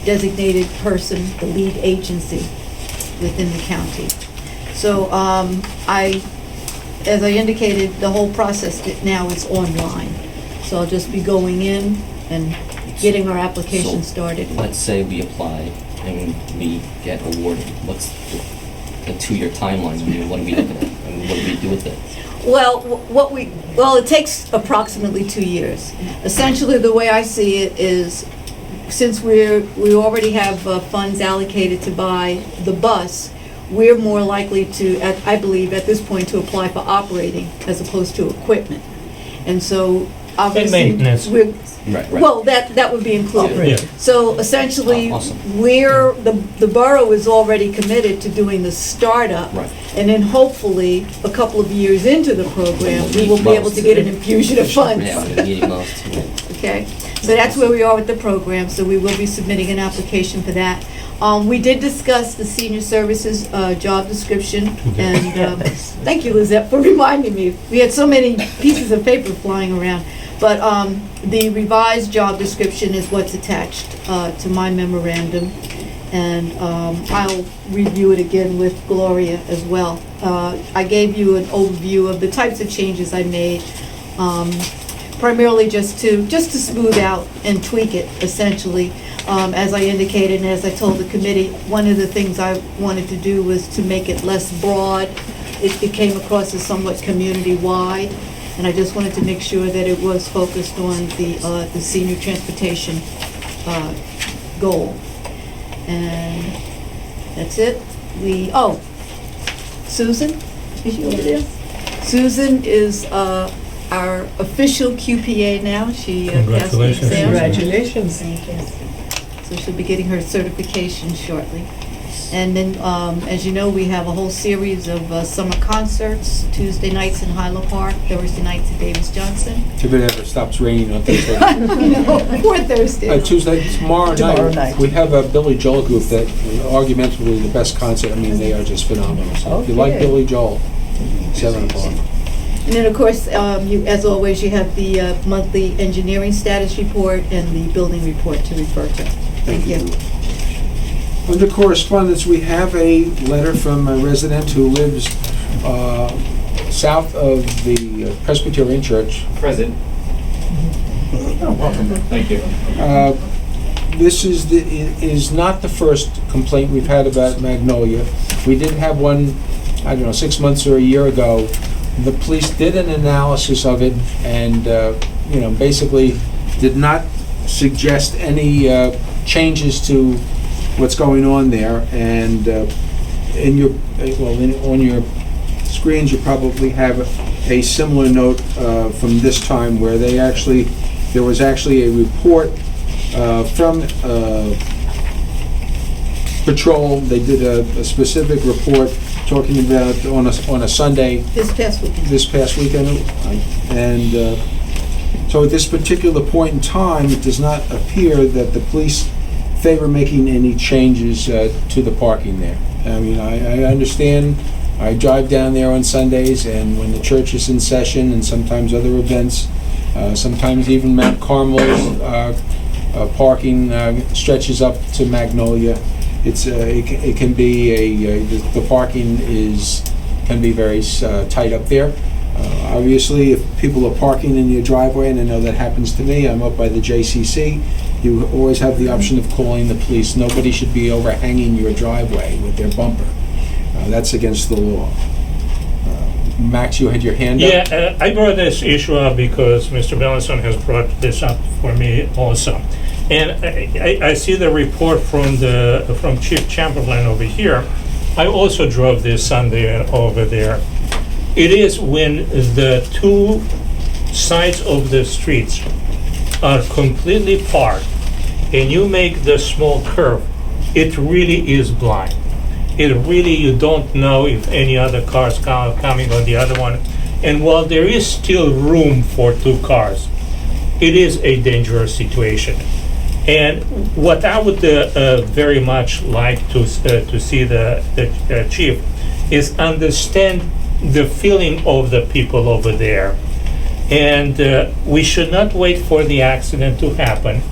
designated person, the lead agency within the county. So as I indicated, the whole process now is online. So I'll just be going in and getting our application started. Let's say we apply and we get awarded. What's the 2-year timeline? I mean, what are we looking at? I mean, what do we do with it? Well, it takes approximately 2 years. Essentially, the way I see it is, since we already have funds allocated to buy the bus, we're more likely to, I believe, at this point, to apply for operating as opposed to equipment. And so, obviously, maintenance. we're, Right, right. well, that would be included. Yeah. So essentially, Oh, awesome. the borough is already committed to doing the startup. Right. And then hopefully, a couple of years into the program, we will be able to get an infusion of funds. Yeah, we're needing most. Okay, so that's where we are with the program, so we will be submitting an application for that. We did discuss the senior services job description, and thank you, Lizette, for reminding me. We had so many pieces of paper flying around. But the revised job description is what's attached to my memorandum, and I'll review it again with Gloria as well. I gave you an overview of the types of changes I made, primarily just to smooth out and tweak it, essentially. As I indicated and as I told the committee, one of the things I wanted to do was to make it less broad. It came across as somewhat community-wide. And I just wanted to make sure that it was focused on the senior transportation goal. And that's it. Susan, is she over there? Susan is our official QPA now. She passed the Congratulations. exam. Congratulations. Thank you. So she'll be getting her certification shortly. And then, as you know, we have a whole series of summer concerts, Tuesday nights in Hyla Park, Thursday nights at Davis Johnson. If it ever stops raining on Thursday. Poor Thursday. Tuesday, tomorrow night, we have a Billy Joel group that argumentatively the best concert. I mean, they are just phenomenal. So if you like Okay. Billy Joel, 7 o'clock. And then, of course, as always, you have the monthly engineering status report and the building report to refer to. Thank you. Under correspondence, we have a letter from a resident who lives south of the Presbyterian Church. Present. Oh, welcome. Thank you. This is not the first complaint we've had about Magnolia. We did have one, I don't know, 6 months or a year ago. The police did an analysis of it and, basically did not suggest any changes to what's going on there. And on your screens, you probably have a similar note from this time where there was actually a report from patrol. They did a specific report talking about on a Sunday This past weekend. And so at this particular point in time, it does not appear that the police favor making any changes to the parking there. I mean, I understand. I drive down there on Sundays, and when the church is in session, and sometimes other events, sometimes even Mount Carmel's parking stretches up to Magnolia. It can be the parking can be very tight up there. Obviously, if people are parking in your driveway, and I know that happens to me, I'm up by the JCC, you always have the option of calling the police. Nobody should be overhanging your driveway with their bumper. That's against the law. Max, you had your hand up? Yeah, I brought this issue up because Mr. Bellinson has brought this up for me also. And I see the report from Chief Chamberlain over here. I also drove this Sunday over there. It is when the two sides of the streets are completely parked and you make the small curve, it really is blind. You don't know if any other cars coming on the other one. And while there is still room for two cars, it is a dangerous situation. And what I would very much like to see the chief is understand the feeling of the people over there. And we should not wait for the accident to happen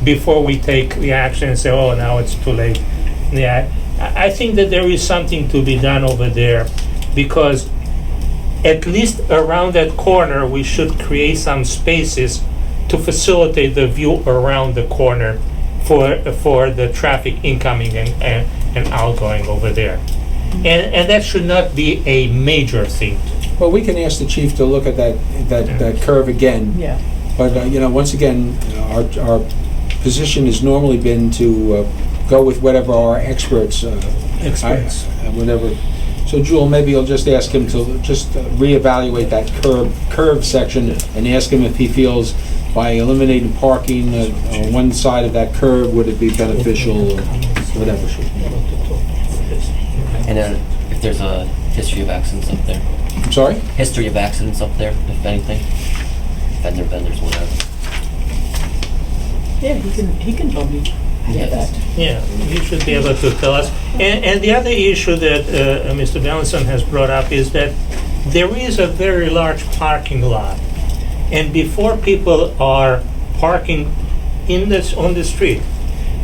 before we take the action and say, oh, now it's too late. Yeah, I think that there is something to be done over there, because at least around that corner we should create some spaces to facilitate the view around the corner for the traffic incoming and outgoing over there. And that should not be a major thing. Well, we can ask the chief to look at that curve again. Yeah. But, once again, our position has normally been to go with whatever our experts. Whatever. So, Jewel, maybe you'll just ask him to just reevaluate that curve section and ask him if he feels by eliminating parking on one side of that curve, would it be beneficial or whatever. And then if there's a history of accidents up there. I'm sorry? History of accidents up there, if anything. Fender benders, whatever. Yeah, he can probably get that. Yeah, he should be able to tell us. And the other issue that Mr. Bellinson has brought up is that there is a very large parking lot. And before people are parking on the street,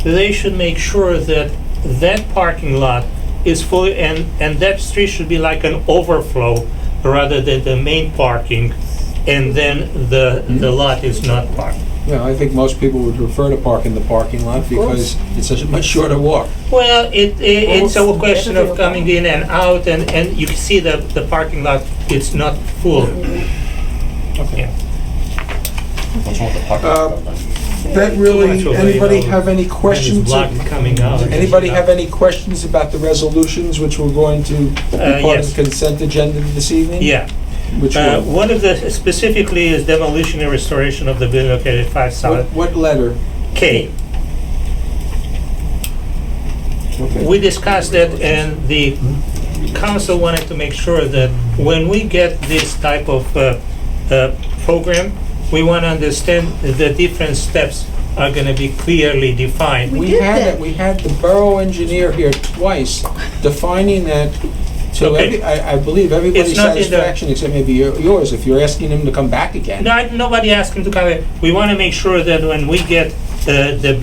they should make sure that that parking lot is fully, and that street should be like an overflow rather than the main parking, and then the lot is not parked. Yeah, I think most people would prefer to park in the parking lot because it's such a much shorter walk. Well, it's a question of coming in and out, and you can see the parking lot, it's not full. Okay. Yeah. What's wrong with the parking lot then? that really, anybody have any And questions? it's blocked coming out. Anybody have any questions about the resolutions which we're going to be part yes. of the consent agenda this evening? Yeah. Which one? One of the, specifically is demolition and restoration of the building located at 5 South What letter? K. Okay. We discussed that, and the council wanted to make sure that when we get this type of program, we want to understand the different steps are going to be clearly defined. We did that. We had the borough engineer here twice defining that to Okay. I believe everybody's It's not in the- satisfaction, except maybe yours, if you're asking him to come back again. No, nobody asked him to come in. We want to make sure that when we get the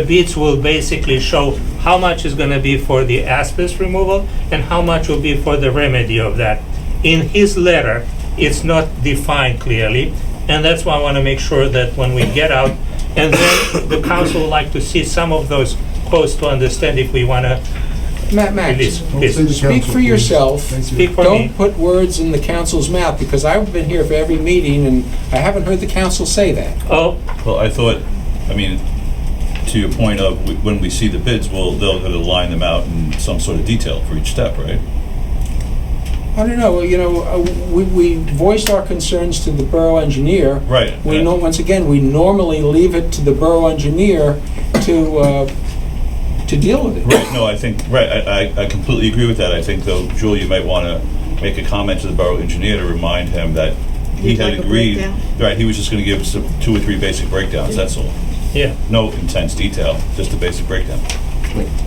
bids will basically show how much is going to be for the asbestos removal and how much will be for the remedy of that. In his letter, it's not defined clearly, and that's why I want to make sure that when we get out, and then the council would like to see some of those quotes to understand if we want to Max, release. Don't Please. say the speak council, for please. yourself. Thank you. Speak for me. Don't put words in the council's mouth, because I've been here for every meeting and I haven't heard the council say that. Oh, Well, I thought, I mean, to your point of when we see the bids, they'll have to line them out in some sort of detail for each step, right? I don't know, we voiced our concerns to the borough engineer. Right. We know, once again, we normally leave it to the borough engineer to deal with it. Right, no, I think, right, I completely agree with that. I think, though, Julie, you might want to make a comment to the borough engineer to remind him that he You'd had like a agreed. breakdown? Right, he was just going to give us 2 or 3 basic breakdowns, that's all. yeah. No intense detail, just a basic breakdown.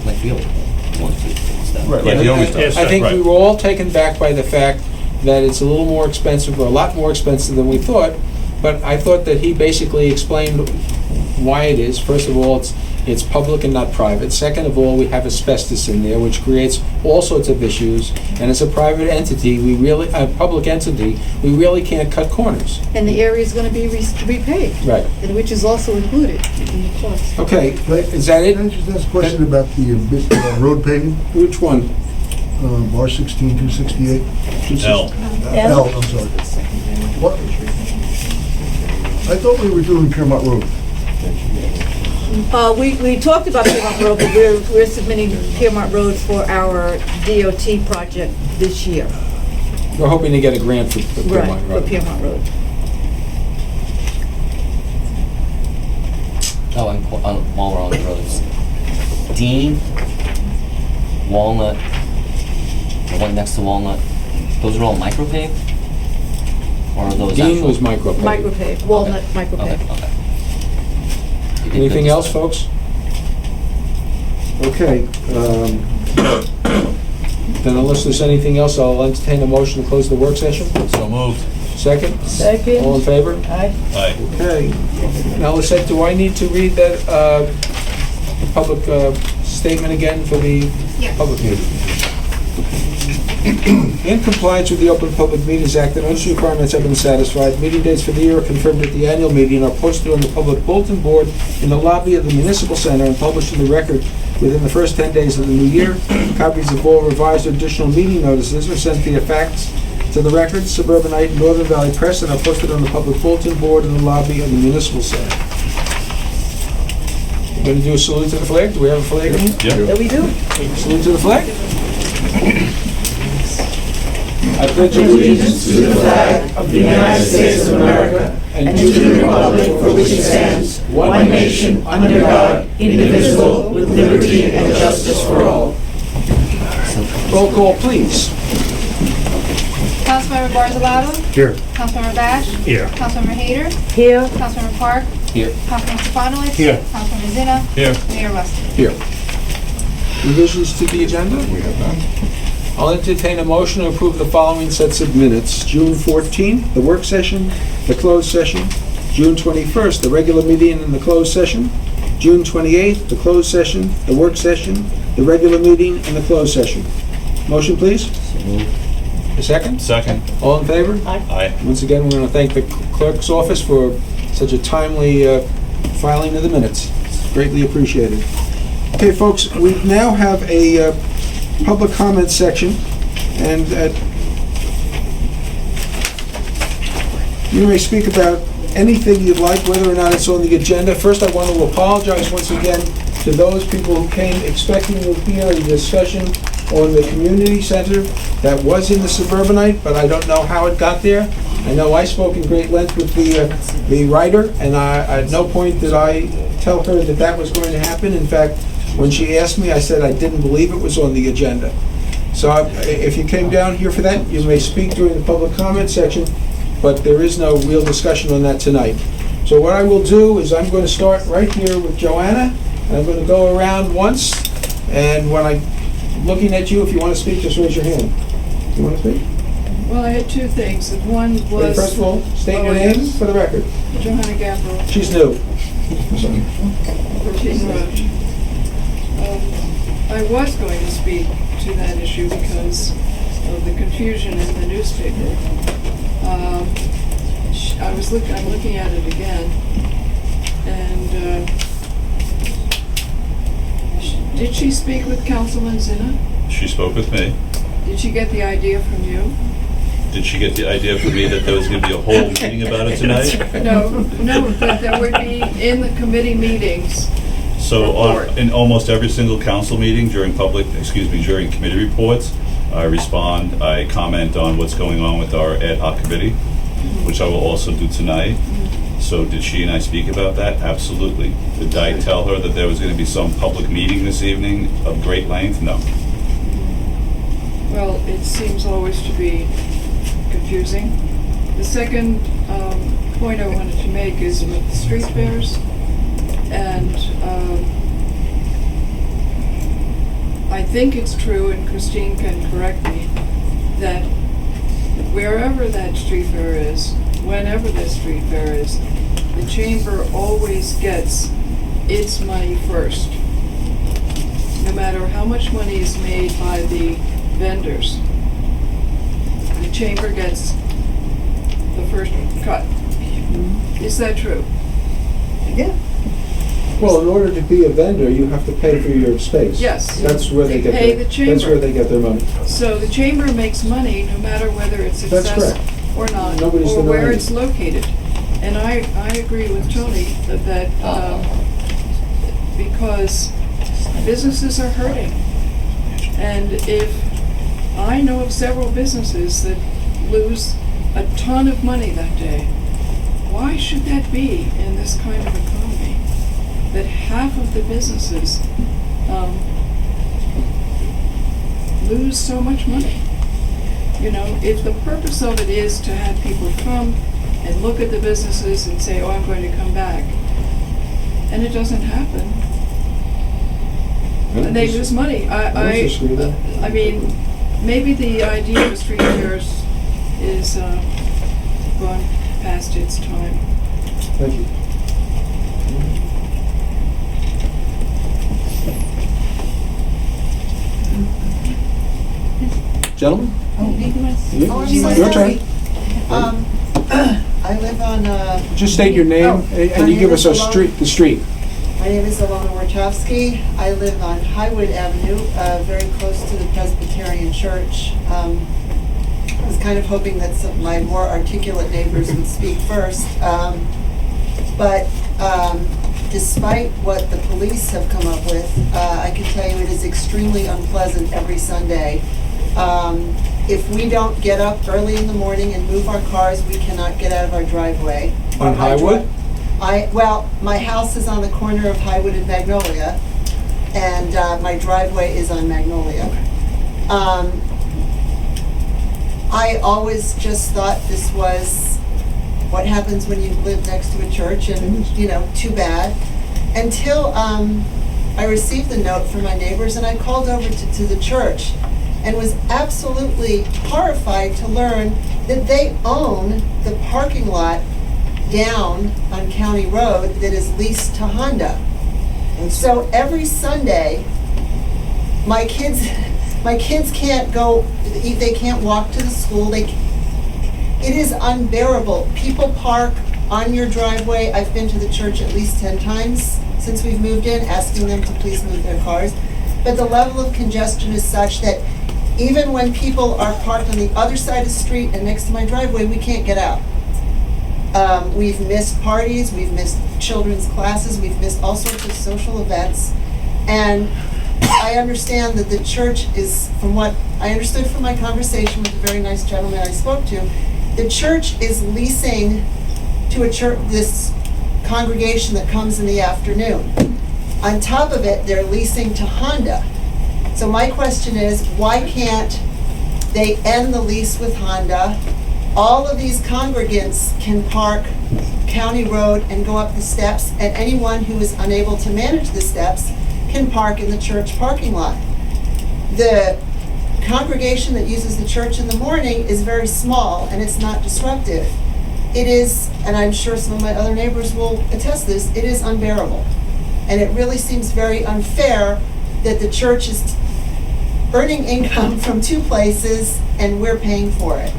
Like we all want to stuff. Right, like he always Yes, does. I think Right. we were all taken back by the fact that it's a little more expensive, or a lot more expensive than we thought, but I thought that he basically explained why it is. First of all, it's public and not private. Second of all, we have asbestos in there, which creates all sorts of issues, and as a private entity, a public entity, we really can't cut corners. And the area is going to be repaved, Right. and which is also included in the cost. Okay, is that Can I it? just ask a question about the road paving, Which one? R16 268? L. L, I'm sorry. What? I thought we were doing Piermont Road. We talked about Piermont Road, but we're submitting Piermont Road for our DOT project this year. We're hoping to get a grant for Right, Piermont for Road. Piermont Road. Oh, and while we're on the roads, Dean, Walnut, the one next to Walnut, those are all micropaved? Or are those Dean actual? was micropaved. Micropave, Walnut Okay, micropave. okay. You did good Anything this else, time. folks? Okay, then unless there's anything else, I'll entertain a motion to close the work session. So moved. Second? All in Second. favor? Aye. Aye. Okay. Now, Lisette, do I need to read that public statement again for the Yes. public meeting? In compliance with the Open Public Meetings Act, the notice requirements have been satisfied. Meeting dates for the year are confirmed at the annual meeting, are posted on the public bulletin board in the lobby of the Municipal Center and published in the record within the first 10 days of the new year. Copies of all revised or additional meeting notices are sent via fax to the record, Suburbanite, and Northern Valley Press, and are posted on the public bulletin board in the lobby of the Municipal Center. We're going to do a salute to the flag. Do we have a flag in here? Yeah. There we do. Salute to the flag. I pledge allegiance to the flag of the United States of America and to the republic for which it stands, one nation, under God, indivisible, with liberty and justice for all. Roll call, please. Councilmember Barzalato? Here. Councilmember Bash? Here. Councilmember Hayter? Here. Councilmember Park? Here. Councilmember Stefanowitz? Here. Councilmember Zina? Here. Mayor Russell? Here. Revisions to the agenda? We have none. I'll entertain a motion to approve the following sets of minutes. June 14th, the work session, the closed session. June 21st, the regular meeting and the closed session. June 28th, the closed session, the work session, the regular meeting, and the closed session. Motion, please? So moved. A second? Second. All in favor? Aye. Once again, we're going to thank the clerk's office for such a timely filing of the minutes. It's greatly appreciated. Okay, folks, we now have a public comment section, and you may speak about anything you'd like, whether or not it's on the agenda. First, I want to apologize once again to those people who came expecting to hear a discussion on the community center that was in the suburbanite, but I don't know how it got there. I know I spoke in great length with the writer, and at no point did I tell her that that was going to happen. In fact, when she asked me, I said I didn't believe it was on the agenda. So if you came down here for that, you may speak during the public comment section, but there is no real discussion on that tonight. So what I will do is I'm going to start right here with Joanna, and I'm going to go around once, and when I'm looking at you, if you want to speak, just raise your hand. You want to speak? Well, I had two things. One Wait, was... first of all, state your name for the record. Johanna Gabriel, She's new. 14 Road. I was going to speak to that issue because of the confusion in the newspaper. I'm looking at it again, and did she speak with Councilman Zinna? She spoke with me. Did she get the idea from you? Did she get the idea from me that there was going to be a whole meeting about it tonight? No, that there would be in the committee meetings. So in almost every single council meeting during during committee reports, I respond, I comment on what's going on with our ad hoc committee, which I will also do tonight. So did she and I speak about that? Absolutely. Did I tell her that there was going to be some public meeting this evening of great length? No. Well, it seems always to be confusing. The second point I wanted to make is with the street fairs. And I think it's true, and Christine can correct me, that wherever that street fair is, whenever that street fair is, the chamber always gets its money first. No matter how much money is made by the vendors, the chamber gets the first cut. Is that true? Yeah. Well, in order to be a vendor, you have to pay for your space. Yes. That's where they get Pay their, the chamber. that's where they get their money. So the chamber makes money no matter whether it's That's success correct. or not, Nobody's or where denying it's it. located. And I agree with Tony that because businesses are hurting. And if I know of several businesses that lose a ton of money that day, why should that be in this kind of economy? That half of the businesses lose so much money. You know, if the purpose of it is to have people come and look at the businesses and say, oh, I'm going to come back, and it doesn't happen, and they lose money. I mean, maybe the idea of a street fair is gone past its time. Thank you. Gentlemen? Your turn. I live on, Just state your name and you give us the street. my name is Ilona Warchowski. I live on Highwood Avenue, very close to the Presbyterian Church. I was kind of hoping that some of my more articulate neighbors would speak first. But despite what the police have come up with, I can tell you it is extremely unpleasant every Sunday. If we don't get up early in the morning and move our cars, we cannot get out of our driveway. On Highwood? Well, my house is on the corner of Highwood and Magnolia, and my driveway is on Magnolia. I always just thought this was what happens when you live next to a church, and, you know, too bad. Until I received the note from my neighbors, and I called over to the church and was absolutely horrified to learn that they own the parking lot down on County Road that is leased to Honda. And so every Sunday, my kids can't go, they can't walk to the school. It is unbearable. People park on your driveway. I've been to the church at least 10 times since we've moved in, asking them to please move their cars. But the level of congestion is such that even when people are parked on the other side of the street and next to my driveway, we can't get out. We've missed parties, we've missed children's classes, we've missed all sorts of social events. And I understand that the church is, from what I understood from my conversation with the very nice gentleman I spoke to, the church is leasing to a church, this congregation that comes in the afternoon. On top of it, they're leasing to Honda. So my question is, why can't they end the lease with Honda? All of these congregants can park County Road and go up the steps, and anyone who is unable to manage the steps can park in the church parking lot. The congregation that uses the church in the morning is very small, and it's not disruptive. It is, and I'm sure some of my other neighbors will attest this, it is unbearable. And it really seems very unfair that the church is earning income from two places and we're paying for it.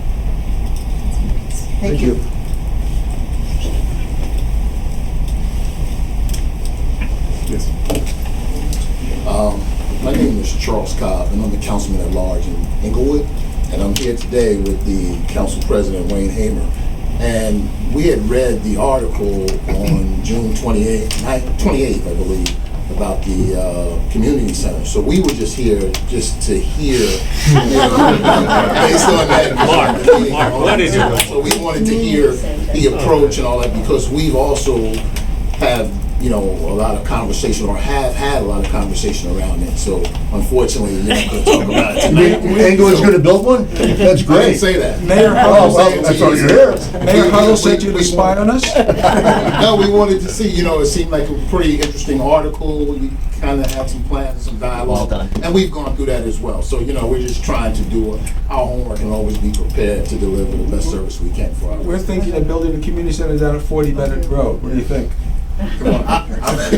Thank you. Yes. My name is Charles Cobb, and I'm the councilman at large in Inglewood, and I'm here today with the council president, Wayne Hamer. And we had read the article on June 28th, I believe, about the community center. So we were just here just to hear, based on that. Mark, what is your? So we wanted to hear the approach and all that, because we've also have, a lot of conversation, or have had a lot of conversation around it. So unfortunately, we're not going to talk about it tonight. Inglewood's going to build one? That's I great. didn't say that. Mayor Oh, Huddle, well, that's all you're here. Mayor Huddle said you'd spy on us? No, we wanted to see, it seemed like a pretty interesting article. We kind of had some plans, some dialogue. Well done. And we've gone through that as well. So, we're just trying to do our homework and always be prepared to deliver the best service we can for our We're thinking of building a community center down at 40 Bennett Road. What do you think? Come on, I'm going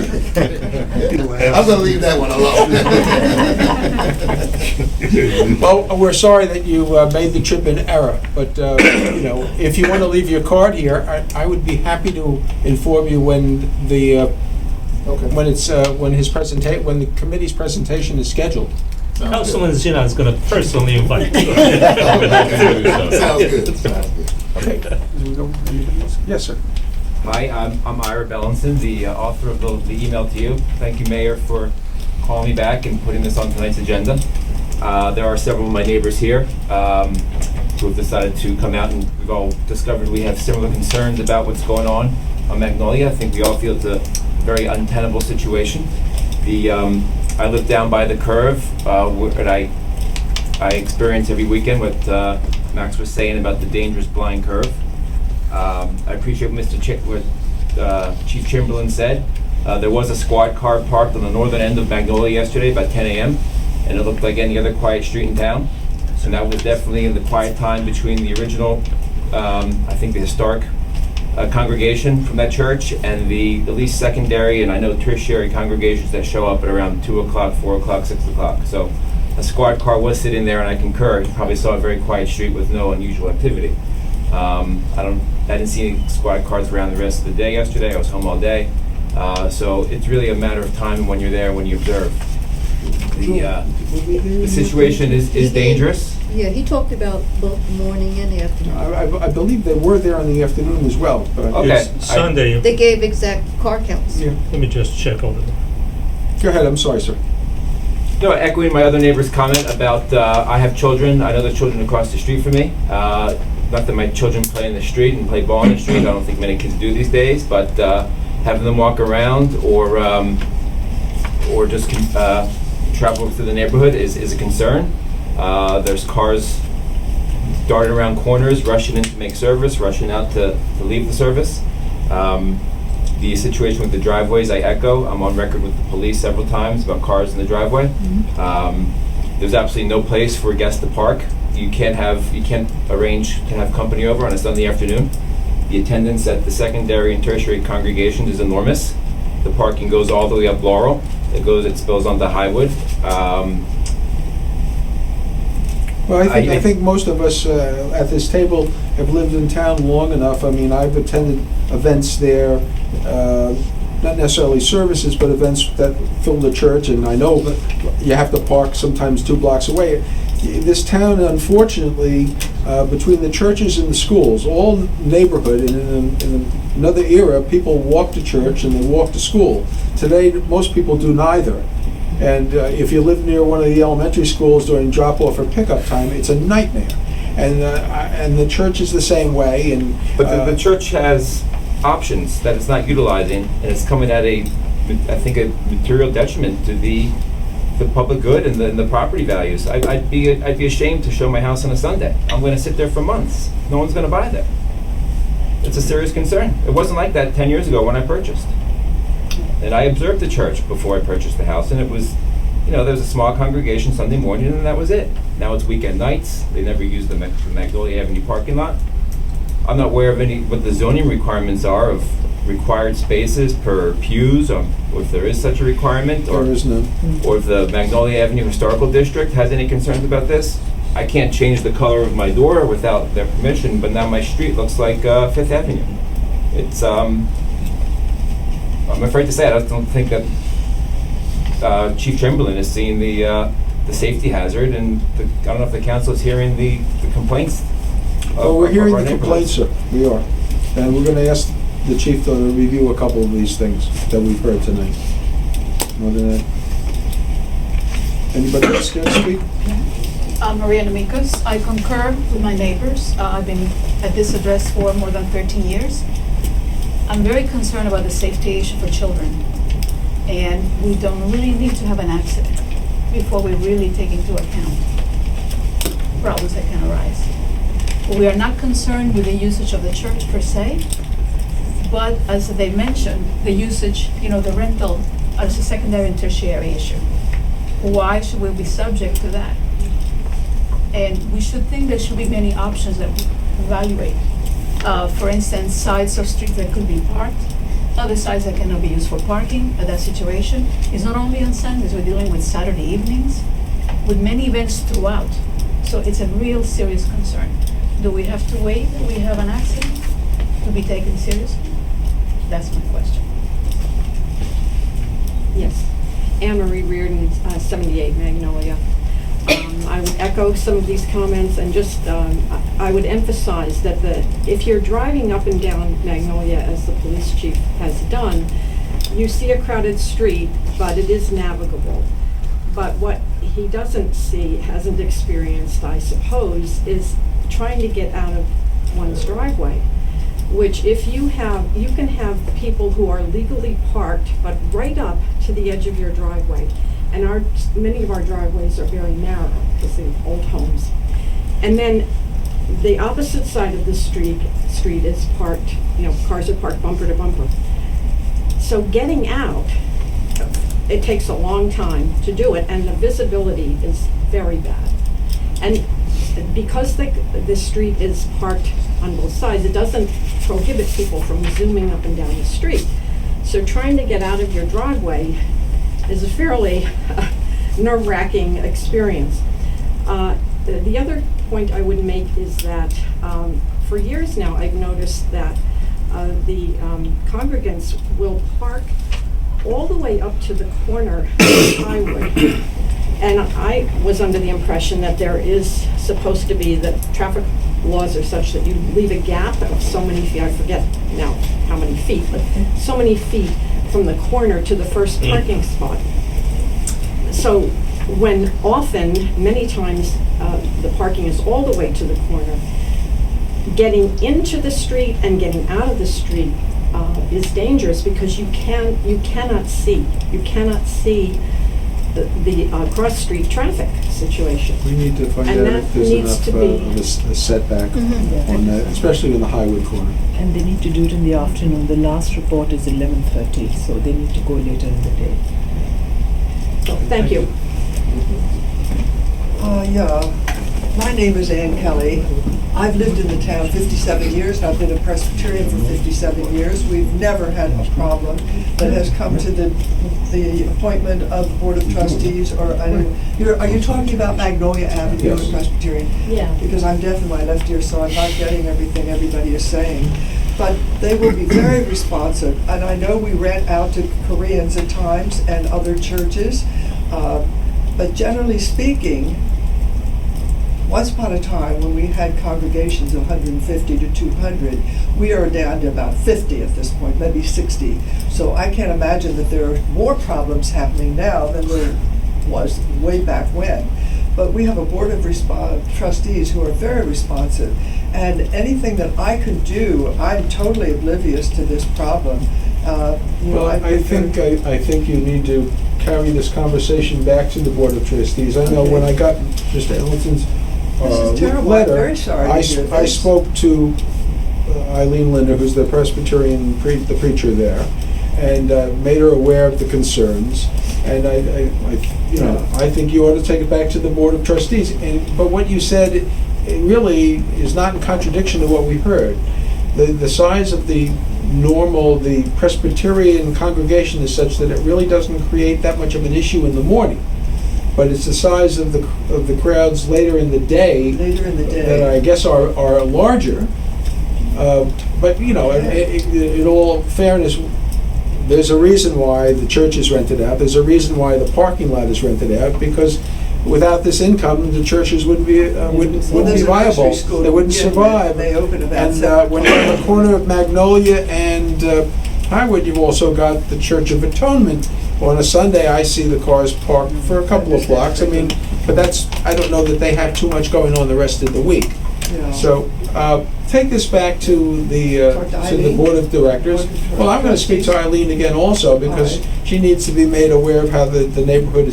to leave that one alone. Well, we're sorry that you made the trip in error, but, if you want to leave your card here, I would be happy to inform you when the, when the committee's presentation is scheduled. Councilman Zina is going to personally invite you. Sounds good. Okay. Yes, sir. Hi, I'm Ira Bellinson, the author of the email to you. Thank you, Mayor, for calling me back and putting this on tonight's agenda. There are several of my neighbors here who have decided to come out, and we've all discovered we have similar concerns about what's going on Magnolia. I think we all feel it's a very untenable situation. I live down by the curve, and I experience every weekend what Max was saying about the dangerous blind curve. I appreciate what Chief Chamberlain said. There was a squad car parked on the northern end of Magnolia yesterday about 10 a.m. and it looked like any other quiet street in town. And that was definitely in the quiet time between the original, I think the historic congregation from that church and the at least secondary and I know tertiary congregations that show up at around 2 o'clock, 4 o'clock, 6 o'clock. So a squad car was sitting there, and I concur. You probably saw a very quiet street with no unusual activity. I didn't see any squad cars around the rest of the day yesterday. I was home all day. So it's really a matter of time when you're there, when you observe. The situation is dangerous. Yeah, he talked about both morning and afternoon. I believe they were there in the afternoon as well. But Okay. Sunday, They gave exact car counts. Yeah. let me just check over there. Go ahead, I'm sorry, sir. No, echoing my other neighbor's comment about I have children. I know the children across the street from me. Not that my children play in the street and play ball in the street. I don't think many kids do these days. But having them walk around or just travel through the neighborhood is a concern. There's cars darting around corners, rushing in to make service, rushing out to leave the service. The situation with the driveways, I echo. I'm on record with the police several times about cars in the driveway. There's absolutely no place for guests to park. You can't arrange to have company over on a Sunday afternoon. The attendance at the secondary and tertiary congregations is enormous. The parking goes all the way up Laurel. It spills onto Highwood. Well, I think most of us at this table have lived in town long enough. I mean, I've attended events there, not necessarily services, but events that fill the church, and I know that you have to park sometimes 2 blocks away. this town, unfortunately, between the churches and the schools, all neighborhood, and in another era, people walk to church and they walk to school. Today, most people do neither. And if you live near one of the elementary schools during drop-off or pickup time, it's a nightmare. And the church is the same way. And But the church has options that it's not utilizing, and it's coming at I think, a material detriment to the public good and the property values. I'd be ashamed to show my house on a Sunday. I'm going to sit there for months. No one's going to buy there. It's a serious concern. It wasn't like that 10 years ago when I purchased. And I observed the church before I purchased the house, and it was, there was a small congregation Sunday morning, and that was it. Now it's weekend nights. They never use the Magnolia Avenue parking lot. I'm not aware of what the zoning requirements are of required spaces per pews, or if there is such a requirement, or there is none. Or if the Magnolia Avenue Historical District has any concerns about this. I can't change the color of my door without their permission, but now my street looks like Fifth Avenue. It's, I'm afraid to say it, I don't think that Chief Chamberlain is seeing the safety hazard, and I don't know if the council is hearing the complaints. Well, we're hearing the complaints, sir. We are. And we're going to ask the chief to review a couple of these things that we've heard tonight. More than that. Anybody else care to speak? Maria Namikos. I concur with my neighbors. I've been at this address for more than 13 years. I'm very concerned about the safety issue for children. And we don't really need to have an accident before we really take into account problems that can arise. We are not concerned with the usage of the church per se, but as they mentioned, the usage, the rental as a secondary and tertiary issue. Why should we be subject to that? And we should think there should be many options that we evaluate. For instance, sides of streets that could be parked, other sides that cannot be used for parking. That situation is not only on Sundays, we're dealing with Saturday evenings, with many events throughout. So it's a real serious concern. Do we have to wait till we have an accident to be taken seriously? That's my question. Yes. Anne Marie Reardon, 78 Magnolia. I would echo some of these comments, and just I would emphasize that if you're driving up and down Magnolia, as the police chief has done, you see a crowded street, but it is navigable. But what he doesn't see, hasn't experienced, I suppose, is trying to get out of one's driveway. Which if you can have people who are legally parked, but right up to the edge of your driveway. And many of our driveways are very narrow because they're old homes. And then the opposite side of the street is parked, cars are parked bumper to bumper. So getting out, it takes a long time to do it, and the visibility is very bad. And because the street is parked on both sides, it doesn't prohibit people from zooming up and down the street. So trying to get out of your driveway is a fairly nerve-wracking experience. The other point I would make is that for years now I've noticed that the congregants will park all the way up to the corner of the highway. And I was under the impression that there is supposed to be, the traffic laws are such that you leave a gap of so many feet, I forget now how many feet, but so many feet from the corner to the first parking spot. So when many times, the parking is all the way to the corner, getting into the street and getting out of the street is dangerous because you cannot see the cross-street traffic situation. We need to find out if there's enough of a setback on that, especially in the highway corner. And they need to do it in the afternoon. The last report is 11:30, so they need to go later in the day. So, thank you. My name is Ann Kelly. I've lived in the town 57 years, and I've been a Presbyterian for 57 years. We've never had a problem that has come to the appointment of the Board of Trustees, or are you talking about Magnolia Avenue, Yes. as a Presbyterian? Yeah. Because I'm deaf in my left ear, so I'm not getting everything everybody is saying. But they will be very responsive, and I know we rent out to Koreans at times and other churches, but generally speaking, once upon a time, when we had congregations of 150 to 200, we are down to about 50 at this point, maybe 60. So I can't imagine that there are more problems happening now than there was way back when. But we have a board of trustees who are very responsive, and anything that I could do, I'm totally oblivious to this problem. Well, I think you need to carry this conversation back to the Board of Trustees. I know when I got Mr. Ellison's This is terrible. letter, I'm very sorry to hear I this. spoke to Eileen Linder, who's the Presbyterian the preacher there, and made her aware of the concerns. And I think you ought to take it back to the Board of Trustees. But what you said, it really is not in contradiction to what we heard. The size of the Presbyterian congregation is such that it really doesn't create that much of an issue in the morning. But it's the size of the crowds later in the day. That I guess are larger. But in all fairness, there's a reason why the church is rented out. There's a reason why the parking lot is rented out, because without this income, the churches wouldn't be viable. They wouldn't survive. They open about And when you're on the corner of Magnolia and Highwood, you've also got the Church of Atonement. On a Sunday, I see the cars parked for a couple of blocks. I mean, but I don't know that they have too much going on the rest of the week. Yeah. So take this back to the Board of Directors. Well, I'm going to speak to Eileen again also, because she needs to be made aware of how the neighborhood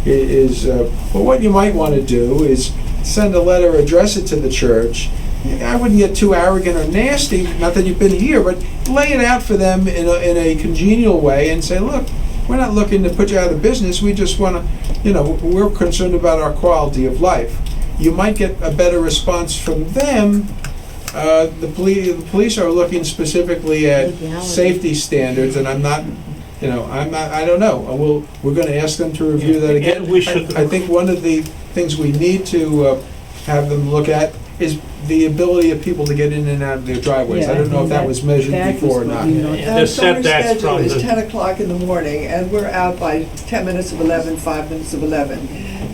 is. Well, what you might want to do is send a letter, address it to the church. I wouldn't get too arrogant or nasty, not that you've been here, but lay it out for them in a congenial way and say, look, we're not looking to put you out of business. We just want to, we're concerned about our quality of life. You might get a better response from them. The police are looking specifically at safety standards, and I don't know. We're going to ask them to review that again. I think one of the things we need to have them look at is the ability of people to get in and out of their driveways. I don't know if that was measured before or not. Our summer schedule is 10 o'clock in the morning, and we're out by 10 minutes of 11, 5 minutes of 11.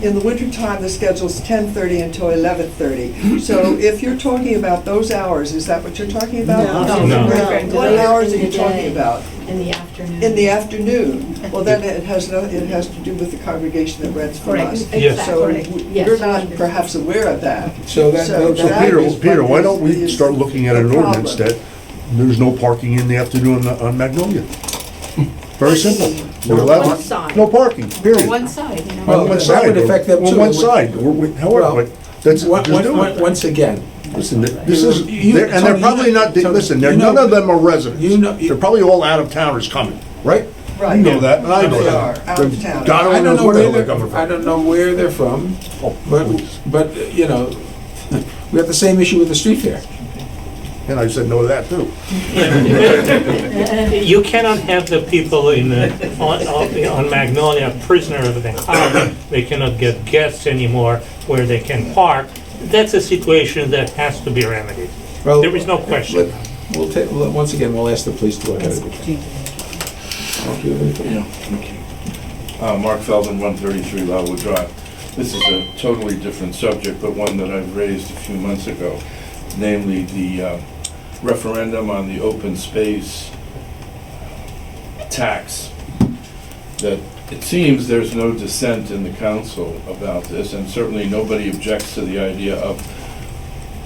In the wintertime, the schedule's 10:30 until 11:30. So if you're talking about those hours, is that what you're talking about? No. What hours are you talking about? In the afternoon. In the afternoon. Well, then it has to do with the congregation that rents from us. Yes. So Exactly. you're not perhaps aware of that. So Peter, why don't we is start looking at an the ordinance problem. that there's no parking in the afternoon on Magnolia? Very simple. We're On allowed- one side. No parking, period. On one side, you know. Well, On one that side. would affect them On too. one side. However, but that's, just do it. Once again, Listen, this is, You- and they're Tony, probably not, Tony, listen, you none of them are residents. you- They're probably all out-of-towners coming, right? Right. You know that, and I know They that. are, out of town. God I only don't knows know where the where hell they're coming I from. don't know where they're from, Oh, but we have the same issue with the street fair. And I said no to that too. You cannot have the people on Magnolia prisoner of the house. They cannot get guests anymore where they can park. That's a situation that has to be remedied. Well, There is no question. Once again, we'll ask the police to look at it. Mark Feldman, 133 Lowood Drive. This is a totally different subject, but one that I've raised a few months ago, namely the referendum on the open space tax. That it seems there's no dissent in the council about this, and certainly nobody objects to the idea of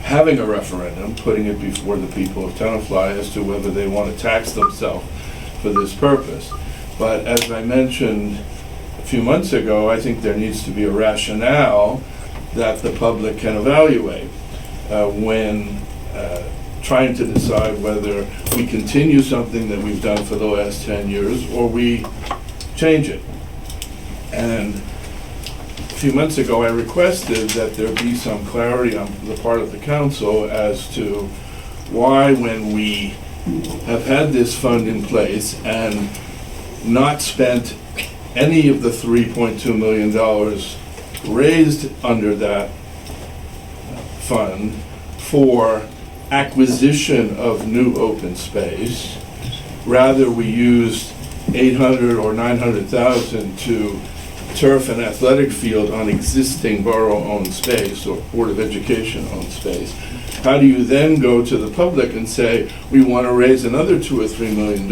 having a referendum, putting it before the people of Tenafly as to whether they want to tax themselves for this purpose. But as I mentioned a few months ago, I think there needs to be a rationale that the public can evaluate when trying to decide whether we continue something that we've done for the last 10 years or we change it. And a few months ago, I requested that there be some clarity on the part of the council as to why, when we have had this fund in place and not spent any of the $3.2 million raised under that fund for acquisition of new open space, rather we used 800 or 900,000 to turf and athletic field on existing borough-owned space or Board of Education-owned space, how do you then go to the public and say, we want to raise another $2 or $3 million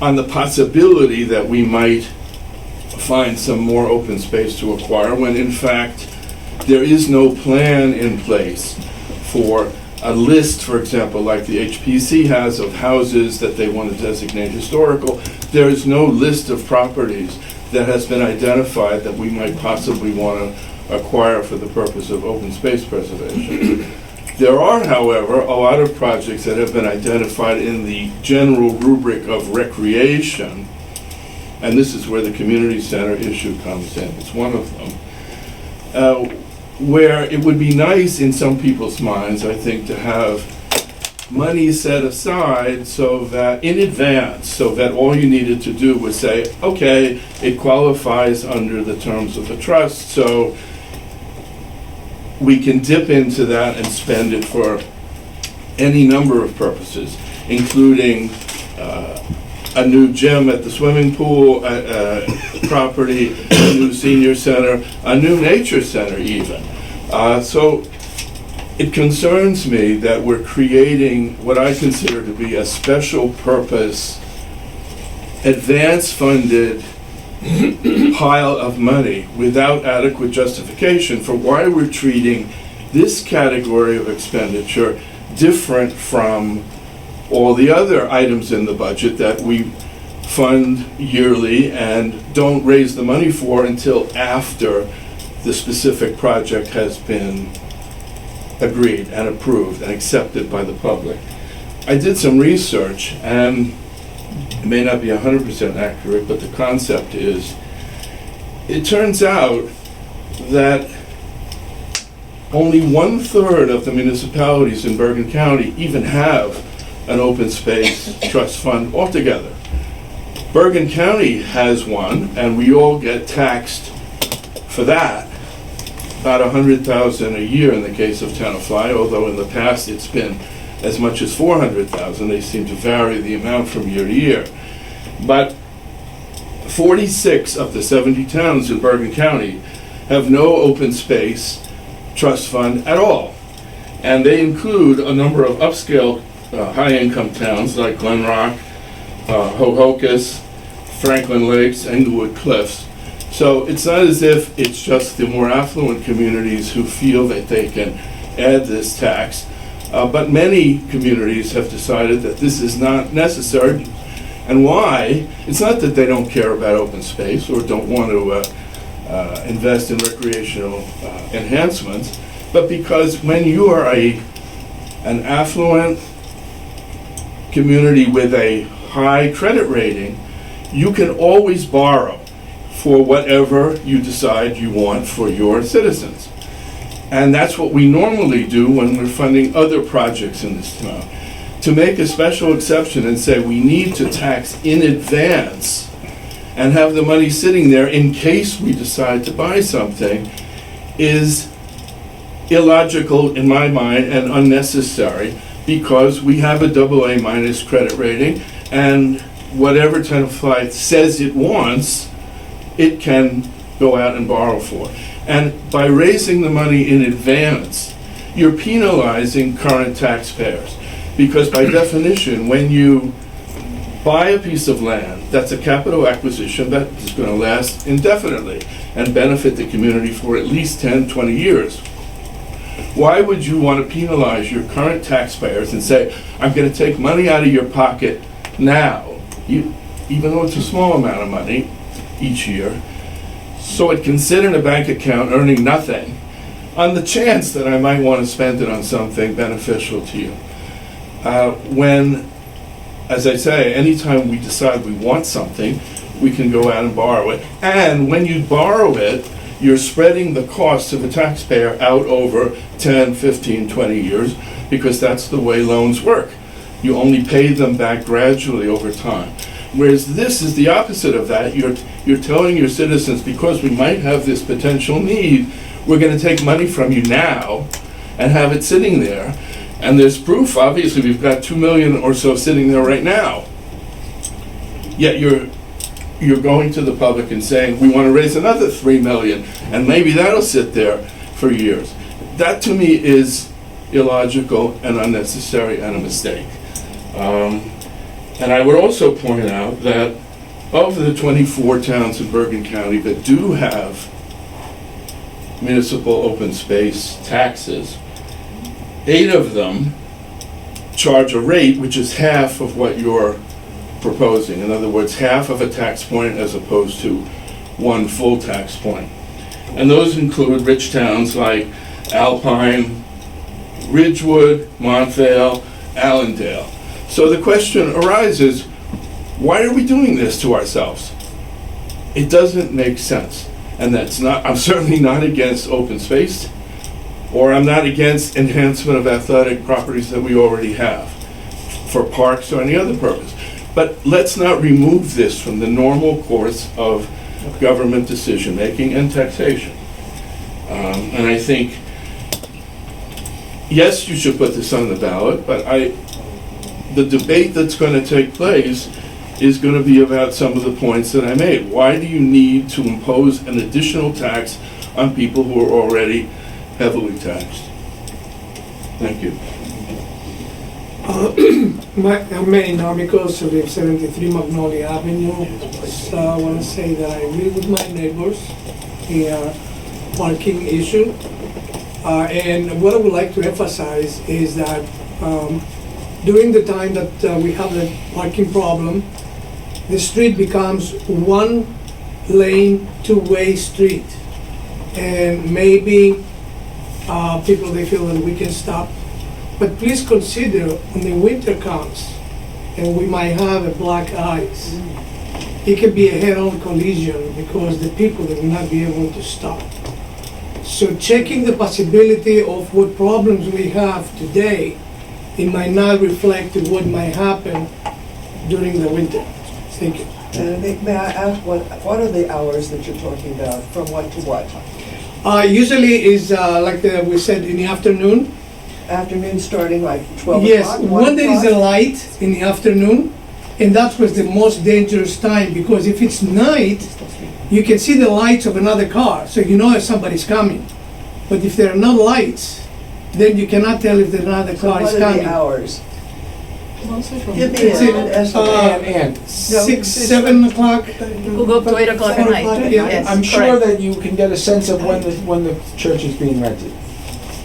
on the possibility that we might find some more open space to acquire, when in fact there is no plan in place for a list, for example, like the HPC has, of houses that they want to designate historical. There is no list of properties that has been identified that we might possibly want to acquire for the purpose of open space preservation. There are, however, a lot of projects that have been identified in the general rubric of recreation, and this is where the community center issue comes in. It's one of them, where it would be nice in some people's minds, I think, to have money set aside so that, in advance, so that all you needed to do was say, okay, it qualifies under the terms of the trust, so we can dip into that and spend it for any number of purposes, including a new gym at the swimming pool property, a new senior center, a new nature center even. So it concerns me that we're creating what I consider to be a special purpose, advance funded pile of money without adequate justification for why we're treating this category of expenditure different from all the other items in the budget that we fund yearly and don't raise the money for until after the specific project has been agreed and approved and accepted by the public. I did some research, and it may not be 100% accurate, but the concept is, it turns out that only 1/3 of the municipalities in Bergen County even have an open space trust fund altogether. Bergen County has one, and we all get taxed for that, about $100,000 a year in the case of Tenafly, although in the past it's been as much as $400,000. They seem to vary the amount from year to year. But 46 of the 70 towns in Bergen County have no open space trust fund at all. And they include a number of upscale high-income towns like Glen Rock, Hohokus, Franklin Lakes, Englewood Cliffs. So it's not as if it's just the more affluent communities who feel that they can add this tax, but many communities have decided that this is not necessary. And why? It's not that they don't care about open space or don't want to invest in recreational enhancements, but because when you are an affluent community with a high credit rating, you can always borrow for whatever you decide you want for your citizens. And that's what we normally do when we're funding other projects in this town. To make a special exception and say we need to tax in advance and have the money sitting there in case we decide to buy something is illogical in my mind and unnecessary, because we have a AA- credit rating, and whatever Tenafly says it wants, it can go out and borrow for. And by raising the money in advance, you're penalizing current taxpayers. Because by definition, when you buy a piece of land, that's a capital acquisition that is going to last indefinitely and benefit the community for at least 10, 20 years. Why would you want to penalize your current taxpayers and say, I'm going to take money out of your pocket now, even though it's a small amount of money each year, so it can sit in a bank account earning nothing, on the chance that I might want to spend it on something beneficial to you? When, as I say, anytime we decide we want something, we can go out and borrow it. And when you borrow it, you're spreading the cost to the taxpayer out over 10, 15, 20 years, because that's the way loans work. You only pay them back gradually over time. Whereas this is the opposite of that. You're telling your citizens, because we might have this potential need, we're going to take money from you now and have it sitting there. And there's proof, obviously, we've got $2 million or so sitting there right now. Yet you're you're going to the public and saying, we want to raise another 3 million, and maybe that'll sit there for years. That to me is illogical and unnecessary and a mistake. And I would also point out that of the 24 towns in Bergen County that do have municipal open space taxes, 8 of them charge a rate which is half of what you're proposing. In other words, half of a tax point as opposed to 1 full tax point. And those include rich towns like Alpine, Ridgewood, Montvale, Allendale. So the question arises, why are we doing this to ourselves? It doesn't make sense. And that's not, I'm certainly not against open space, or I'm not against enhancement of athletic properties that we already have for parks or any other purpose. But let's not remove this from the normal course of government decision-making and taxation. And I think, yes, you should put this on the ballot, but the debate that's going to take place is going to be about some of the points that I made. Why do you need to impose an additional tax on people who are already heavily taxed? Thank you. I'm Manny Normicos, I live 73 Magnolia Avenue. So I want to say that I agree with my neighbors in parking issue. And what I would like to emphasize is that during the time that we have the parking problem, the street becomes 1 lane, 2-way street. And maybe people, they feel that we can stop. But please consider when the winter comes and we might have a black ice, it could be a head-on collision because the people will not be able to stop. So checking the possibility of what problems we have today, it might not reflect what might happen during the winter. Thank you. And may I ask, what are the hours that you're talking about, from what to what? Usually is like we said, in the afternoon. Afternoon starting like 12 Yes, o'clock? when there is a light in the afternoon, and that was the most dangerous time, because if it's night, you can see the lights of another car, so you know if somebody's coming. But if there are no lights, then you cannot tell if another car is What are coming. the hours? Give me It's an estimate. And 6, 7 o'clock. We'll go up to 8 o'clock at night. Yeah. Yes, I'm sure correct. that you can get a sense of when the church is being rented.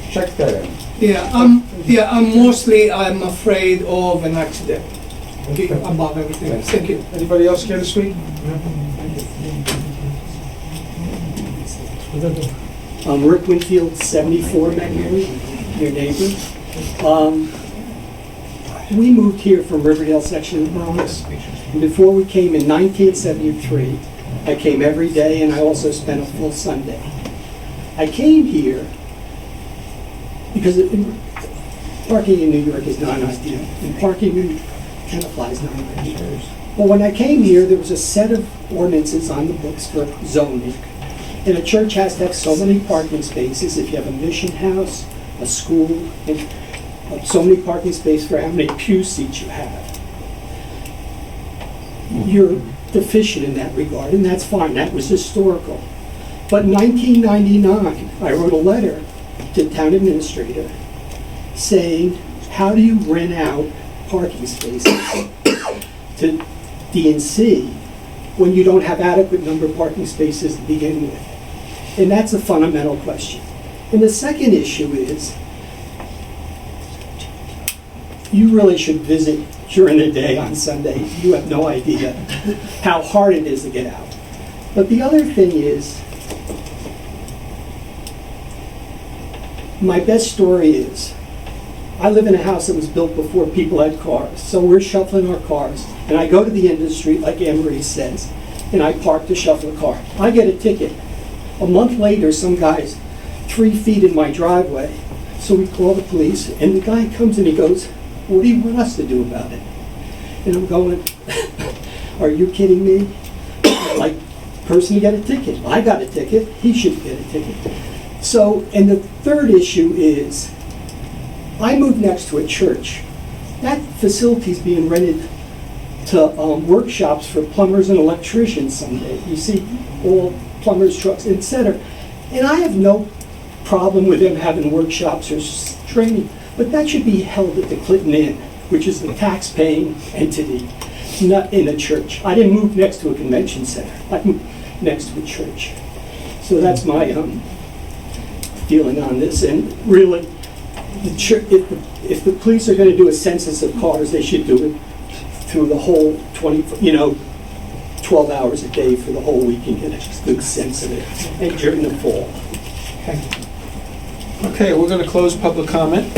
Check that out. Yeah, I'm afraid of an accident. Okay, above everything. Thank you. Anybody else care to speak? Rick Winfield, 74 Magnolia, your neighbor. We moved here from Riverdale section of Bronx. And before we came in 1973, I came every day and I also spent a full Sunday. I came here because parking in New York is not ideal, and parking in Tenafly is not ideal. But when I came here, there was a set of ordinances on the books for zoning. And a church has to have so many parking spaces if you have a mission house, a school, and so many parking spaces for how many pew seats you have. You're deficient in that regard, and that's fine. That was historical. But in 1999, I wrote a letter to the town administrator saying, how do you rent out parking spaces to DNC when you don't have adequate number of parking spaces to begin with? And that's a fundamental question. And the second issue is, you really should visit during the day on Sunday. You have no idea how hard it is to get out. But the other thing is, my best story is, I live in a house that was built before people had cars. So we're shuffling our cars. And I go to the end of the street, like Anne-Marie says, and I park to shuffle a car. I get a ticket. A month later, some guy's 3 feet in my driveway. So we call the police, and the guy comes and he goes, what do you want us to do about it? And I'm going, are you kidding me? Like, person get a ticket. I got a ticket. He should get a ticket. So, and the third issue is, I moved next to a church. That facility's being rented to workshops for plumbers and electricians someday. You see all plumbers, trucks, etc. And I have no problem with them having workshops or training, but that should be held at the Clinton Inn, which is the tax-paying entity, not in a church. I didn't move next to a convention center. I moved next to a church. So that's my feeling on this. And really, the church, if the police are going to do a census of cars, they should do it through the whole 12 hours a day for the whole week and get a good sense of it, and during the fall. Okay, we're going to close public comment.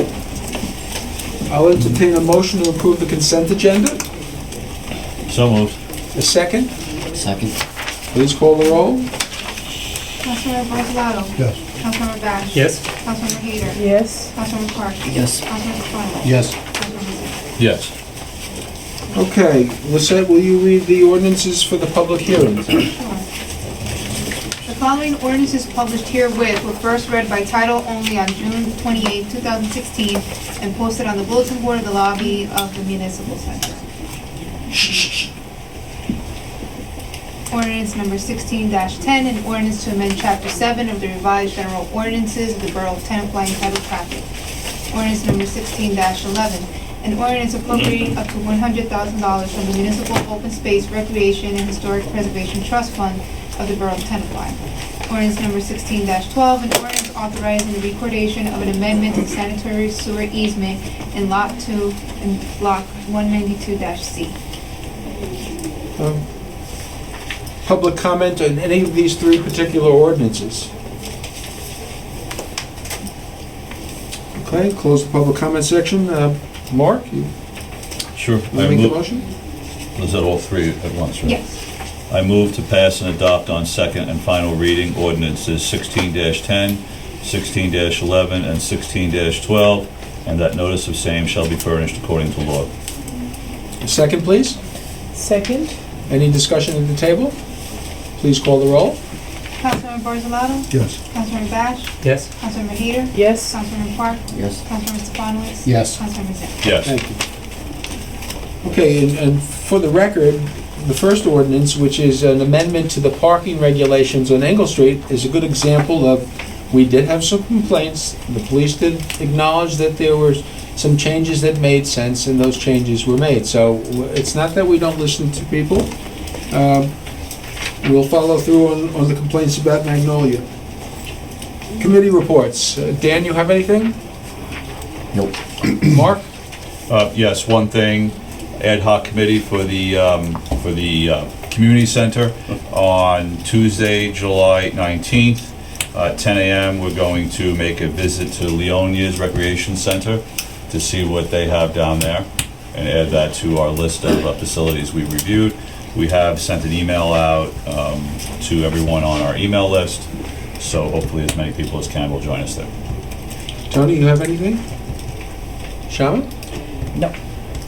I'll entertain a motion to approve the consent agenda. So moved. A second? Second. Please call the roll. Councilmember Brazilato. Yes. Councilmember Bash. Yes. Councilmember Hader. Yes. Councilmember Park. Yes. Councilmember Stefano. Yes. Councilmember Zinn. Yes. Okay, Lisette, will you read the ordinances for the public hearing? Sure. The following ordinances published herewith were first read by title only on June 28, 2016, and posted on the bulletin board of the lobby of the municipal center. Ordinance number 16-10, an ordinance to amend Chapter 7 of the revised general ordinances of the Borough of Tenafly entitled Traffic. Ordinance number 16-11, an ordinance appropriating up to $100,000 from the Municipal Open Space Recreation and Historic Preservation Trust Fund of the Borough of Tenafly. Ordinance number 16-12, an ordinance authorizing the recordation of an amendment to sanitary sewer easement in Lot 2 and Block 192-C. Public comment on any of these three particular ordinances? Okay, close the public comment section. Mark, you Sure. want to make the motion? Was that all three at once, right? Yes. I move to pass and adopt on second and final reading ordinances 16-10, 16-11, and 16-12, and that notice of same shall be furnished according to law. Second, please. Second. Any discussion at the table? Please call the roll. Councilmember Brazilato. Yes. Councilmember Bash. Yes. Councilmember Hader. Yes. Councilmember Park. Yes. Councilmember Stefano. Yes. Councilmember Zinn. Yes. Thank you. Okay, and for the record, the first ordinance, which is an amendment to the parking regulations on Engle Street, is a good example of, we did have some complaints. The police did acknowledge that there were some changes that made sense, and those changes were made. So it's not that we don't listen to people. We'll follow through on the complaints about Magnolia. Committee reports. Dan, you have anything? Nope. Mark? Yes, one thing, ad hoc committee for the community center on Tuesday, July 19th, 10 a.m. We're going to make a visit to Leonia's Recreation Center to see what they have down there and add that to our list of facilities we reviewed. We have sent an email out to everyone on our email list, so hopefully as many people as can will join us there. Tony, you have anything? Shaman? No.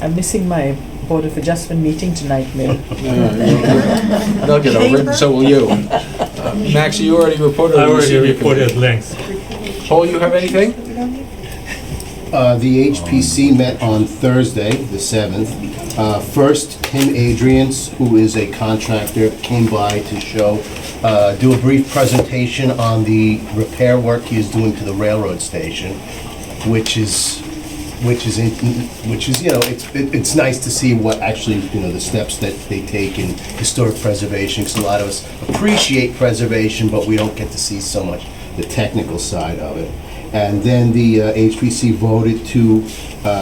I'm missing my Board of Adjustment meeting tonight, Mayor. They'll get over it, and so will you. Max, you already reported. I on the already senior reported committee. at length. Paul, you have anything? The HPC met on Thursday, the 7th. First, Tim Adrians, who is a contractor, came by to do a brief presentation on the repair work he is doing to the railroad station, which is it's nice to see what actually, the steps that they take in historic preservation, because a lot of us appreciate preservation, but we don't get to see so much the technical side of it. And then the HPC voted to,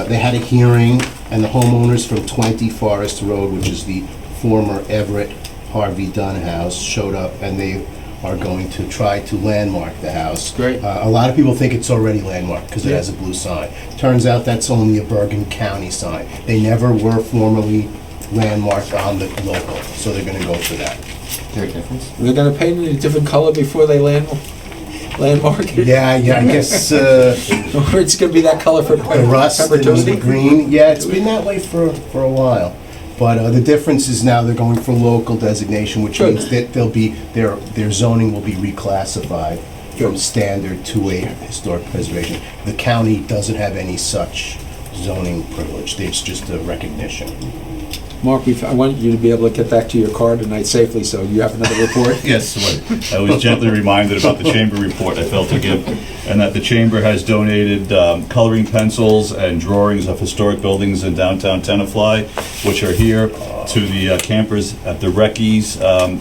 they had a hearing, and the homeowners from 20 Forest Road, which is the former Everett Harvey Dunn house, showed up, and they are going to try to landmark the house. Great. A lot of people think it's already landmarked because it has a blue sign. Turns out that's only a Bergen County sign. They never were formally landmarked on the local, so they're going to go for that. Is there a difference? They're going to paint it a different color before they landmark it? Yeah, I guess Or it's going to be that color for the rust pepper and the toasty? green. Yeah, it's been that way for a while. But the difference is now they're going for local designation, which Good. means that their zoning will be reclassified from standard to a historic preservation. The county doesn't have any such zoning privilege. It's just a recognition. Mark, I want you to be able to get back to your car tonight safely, so you have another report? Yes, I was gently reminded about the chamber report I failed to give, and that the chamber has donated coloring pencils and drawings of historic buildings in downtown Tenafly, which are here to the campers at the Reckies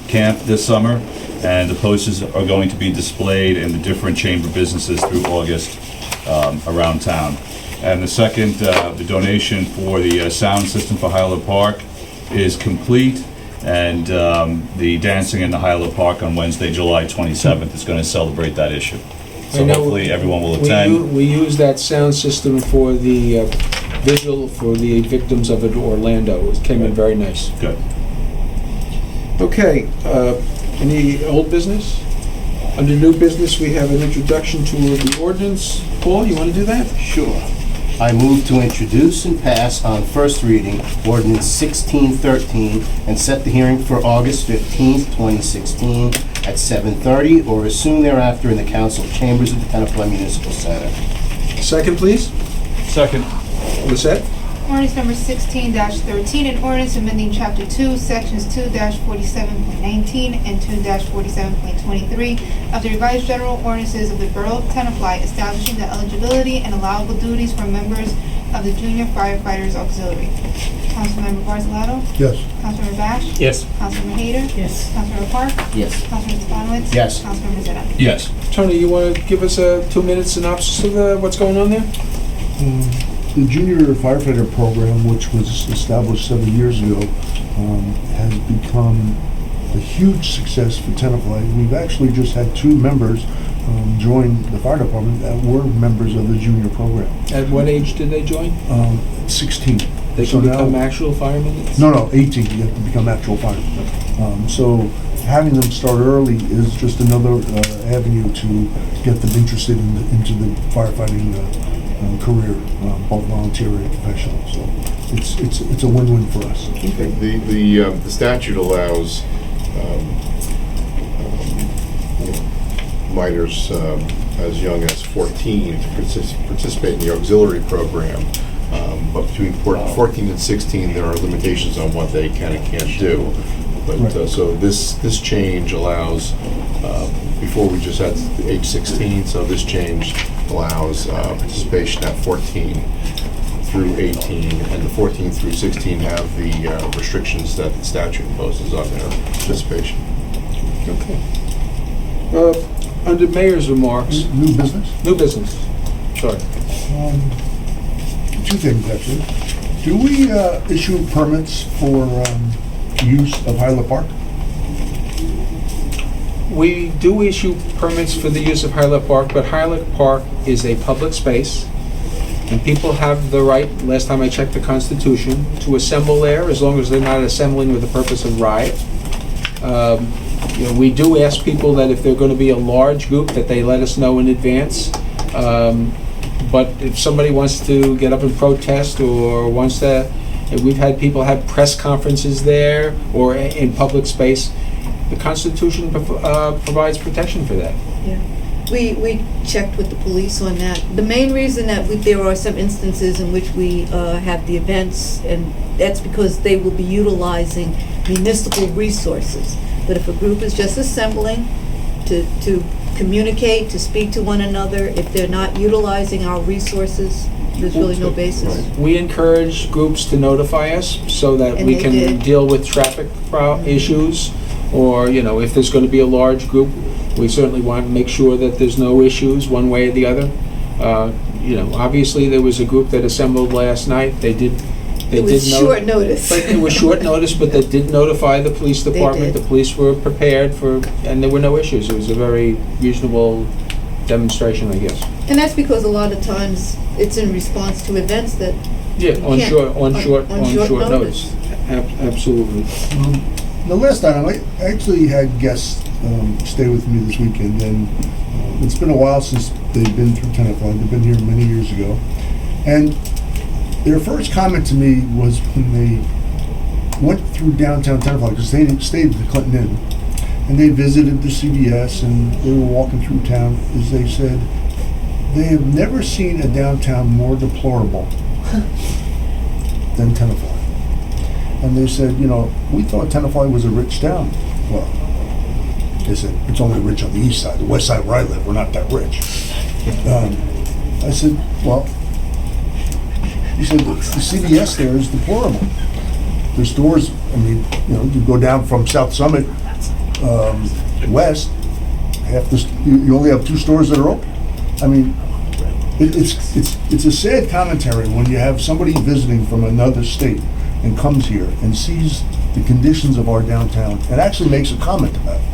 camp this summer, and the posters are going to be displayed in the different chamber businesses through August around town. And the second, the donation for the sound system for Hyla Park is complete, and the dancing in the Hyla Park on Wednesday, July 27th is going to celebrate that issue. So hopefully everyone will attend. We use that sound system for the visual for the victims of it, Orlando. It came in very nice. Good. Okay, any old business? Under new business, we have an introduction to the ordinance. Paul, you want to do that? Sure. I move to introduce and pass on first reading ordinance 1613 and set the hearing for August 15th, 2016 at 7:30 or as soon thereafter in the council chambers of the Tenafly Municipal Center. Second, please. Second. Lisette? Ordinance number 16-13, an ordinance amending Chapter 2, Sections 2-47.19 and 2-47.23 of the revised general ordinances of the Borough of Tenafly, establishing the eligibility and allowable duties for members of the Junior Firefighters Auxiliary. Councilmember Barzalato? Yes. Councilmember Bash? Yes. Councilmember Hayter? Yes. Councilmember Park? Yes. Councilmember Stefanowitz? Yes. Councilmember Zeta? Yes. Tony, you want to give us a 2-minute synopsis of what's going on there? The junior firefighter program, which was established 7 years ago, has become a huge success for Tenafly. We've actually just had 2 members join the fire department that were members of the junior program. At what age did they join? 16. They So can now- become actual firemen? No, 18. You have to become actual firemen. So having them start early is just another avenue to get them interested into the firefighting career, both volunteer and professional. So it's a win-win for us. Okay. The statute allows minors as young as 14 to participate in the auxiliary program. But between 14 and 16, there are limitations on what they can and can't do. But Right. so this change allows, before we just had age 16, so this change allows participation at 14 through 18, and the 14 through 16 have the restrictions that the statute imposes on their participation. Okay. Under mayor's remarks, New business? new business. Sorry. 2 things, actually. Do we issue permits for use of Hyla Park? We do issue permits for the use of Highland Park, but Highland Park is a public space, and people have the right, last time I checked the Constitution, to assemble there, as long as they're not assembling with the purpose of riot. We do ask people that if they're going to be a large group, that they let us know in advance. But if somebody wants to get up and protest or wants to, we've had people have press conferences there or in public space, the Constitution provides protection for that. Yeah. We checked with the police on that. The main reason that there are some instances in which we have the events, and that's because they will be utilizing municipal resources. But if a group is just assembling to communicate, to speak to one another, if they're not utilizing our resources, there's really no basis. We encourage groups to notify us so that And we they can did. deal with traffic issues, or, if there's going to be a large group, we certainly want to make sure that there's no issues one way or the other. Obviously there was a group that assembled last night. It was short notice. But it was short notice, but they did notify the police department. did. The police were prepared and there were no issues. It was a very reasonable demonstration, I guess. And that's because a lot of times it's in response to events that Yeah, on can't- short notice. Absolutely. The last time, I actually had guests stay with me this weekend, and it's been a while since they've been through Tenafly. They've been here many years ago. And their first comment to me was when they went through downtown Tenafly, because they stayed at the Clinton Inn, and they visited the CVS, and they were walking through town, as they said, they have never seen a downtown more deplorable than Tenafly. and they said, you know, we thought Tenafly was a rich town. Well, they said, it's only rich on the east side. The west side where I live, we're not that rich. I said, well, he said, the CVS there is deplorable. The stores, I mean, you know, you go down from South Summit west, you only have 2 stores that are open. I mean, it's a sad commentary when you have somebody visiting from another state and comes here and sees the conditions of our downtown and actually makes a comment about it.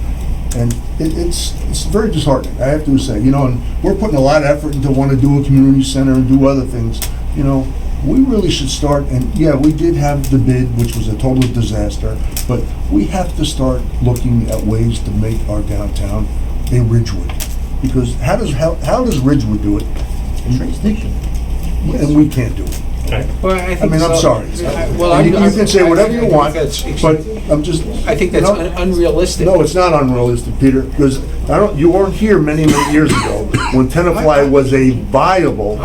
And it's very disheartening, I have to say. You know, and we're putting a lot of effort into want to do a community center and do other things. You know, we really should start, and yeah, we did have the bid, which was a total disaster, but we have to start looking at ways to make our downtown a Ridgewood. Because how does Ridgewood do it? And we can't do it. Well, I think I'm sorry. You can say whatever you want, but I'm just. I think that's unrealistic. No, it's not unrealistic, Peter, because you weren't here many years ago when Tenafly was a viable.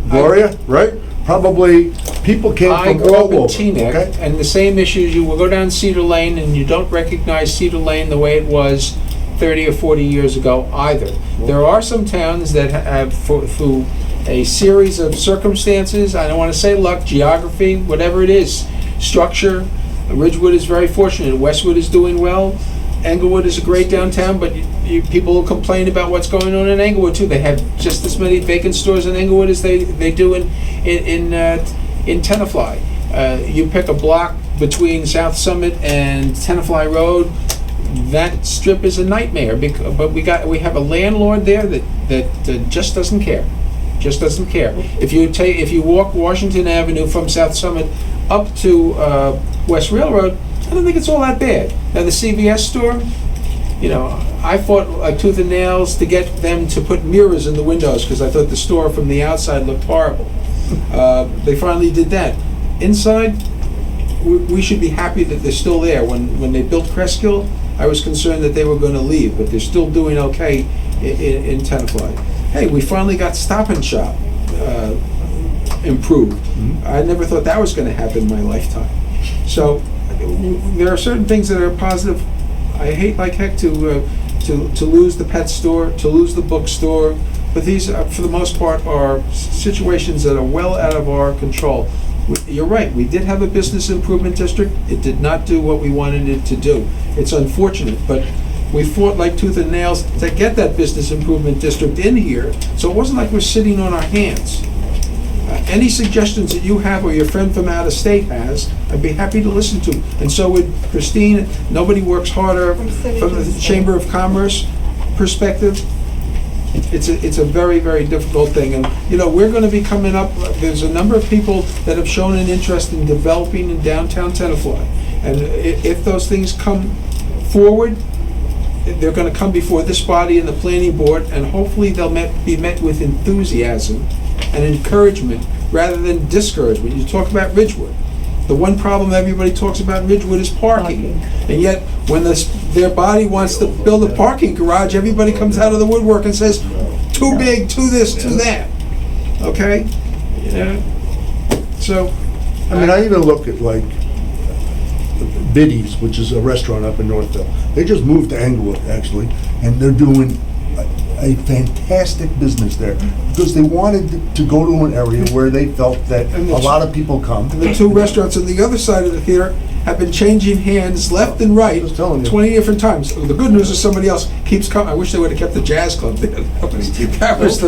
Gloria, right? Probably people came I from grew up all in over. Teaneck, Okay? and the same issues, you will go down Cedar Lane and you don't recognize Cedar Lane the way it was 30 or 40 years ago either. There are some towns that have, through a series of circumstances, I don't want to say luck, geography, whatever it is, structure, Ridgewood is very fortunate, Westwood is doing well, Englewood is a great downtown, but people will complain about what's going on in Englewood too. They have just as many vacant stores in Englewood as they do in Tenafly. You pick a block between South Summit and Tenafly Road, that strip is a nightmare. But we have a landlord there that just doesn't care. Just doesn't care. If you walk Washington Avenue from South Summit up to West Railroad, I don't think it's all that bad. Now the CVS store, you know, I fought like tooth and nails to get them to put mirrors in the windows because I thought the store from the outside looked horrible. They finally did that. Inside, we should be happy that they're still there. When they built Cresskill, I was concerned that they were going to leave, but they're still doing okay in Tenafly. Hey, we finally got Stop and Shop improved. I never thought that was going to happen in my lifetime. So there are certain things that are positive. I hate like heck to lose the pet store, to lose the bookstore, but these, for the most part, are situations that are well out of our control. You're right, we did have a business improvement district. It did not do what we wanted it to do. It's unfortunate, but we fought like tooth and nails to get that business improvement district in here, so it wasn't like we're sitting on our hands. Any suggestions that you have or your friend from out of state has, I'd be happy to listen to. And so would Christine. Nobody works harder from the Chamber of Commerce perspective. It's a very, very difficult thing. And, you know, we're going to be coming up, there's a number of people that have shown an interest in developing in downtown Tenafly. And if those things come forward, they're going to come before this body and the planning board, and hopefully they'll be met with enthusiasm and encouragement rather than discouragement. You talk about Ridgewood. The one problem everybody talks about in Ridgewood is parking. And yet, when their body wants to build a parking garage, everybody comes out of the woodwork and says, too big, too this, too that. Okay? Yeah. So, I mean, I even look at like Biddy's, which is a restaurant up in Northville. They just moved to Englewood, actually, and they're doing a fantastic business there because they wanted to go to an area where they felt that a lot of people come. And the 2 restaurants on the other side of the theater have been changing hands left and right 20 different times. The good news is somebody else keeps coming. I wish they would have kept the jazz club there. That was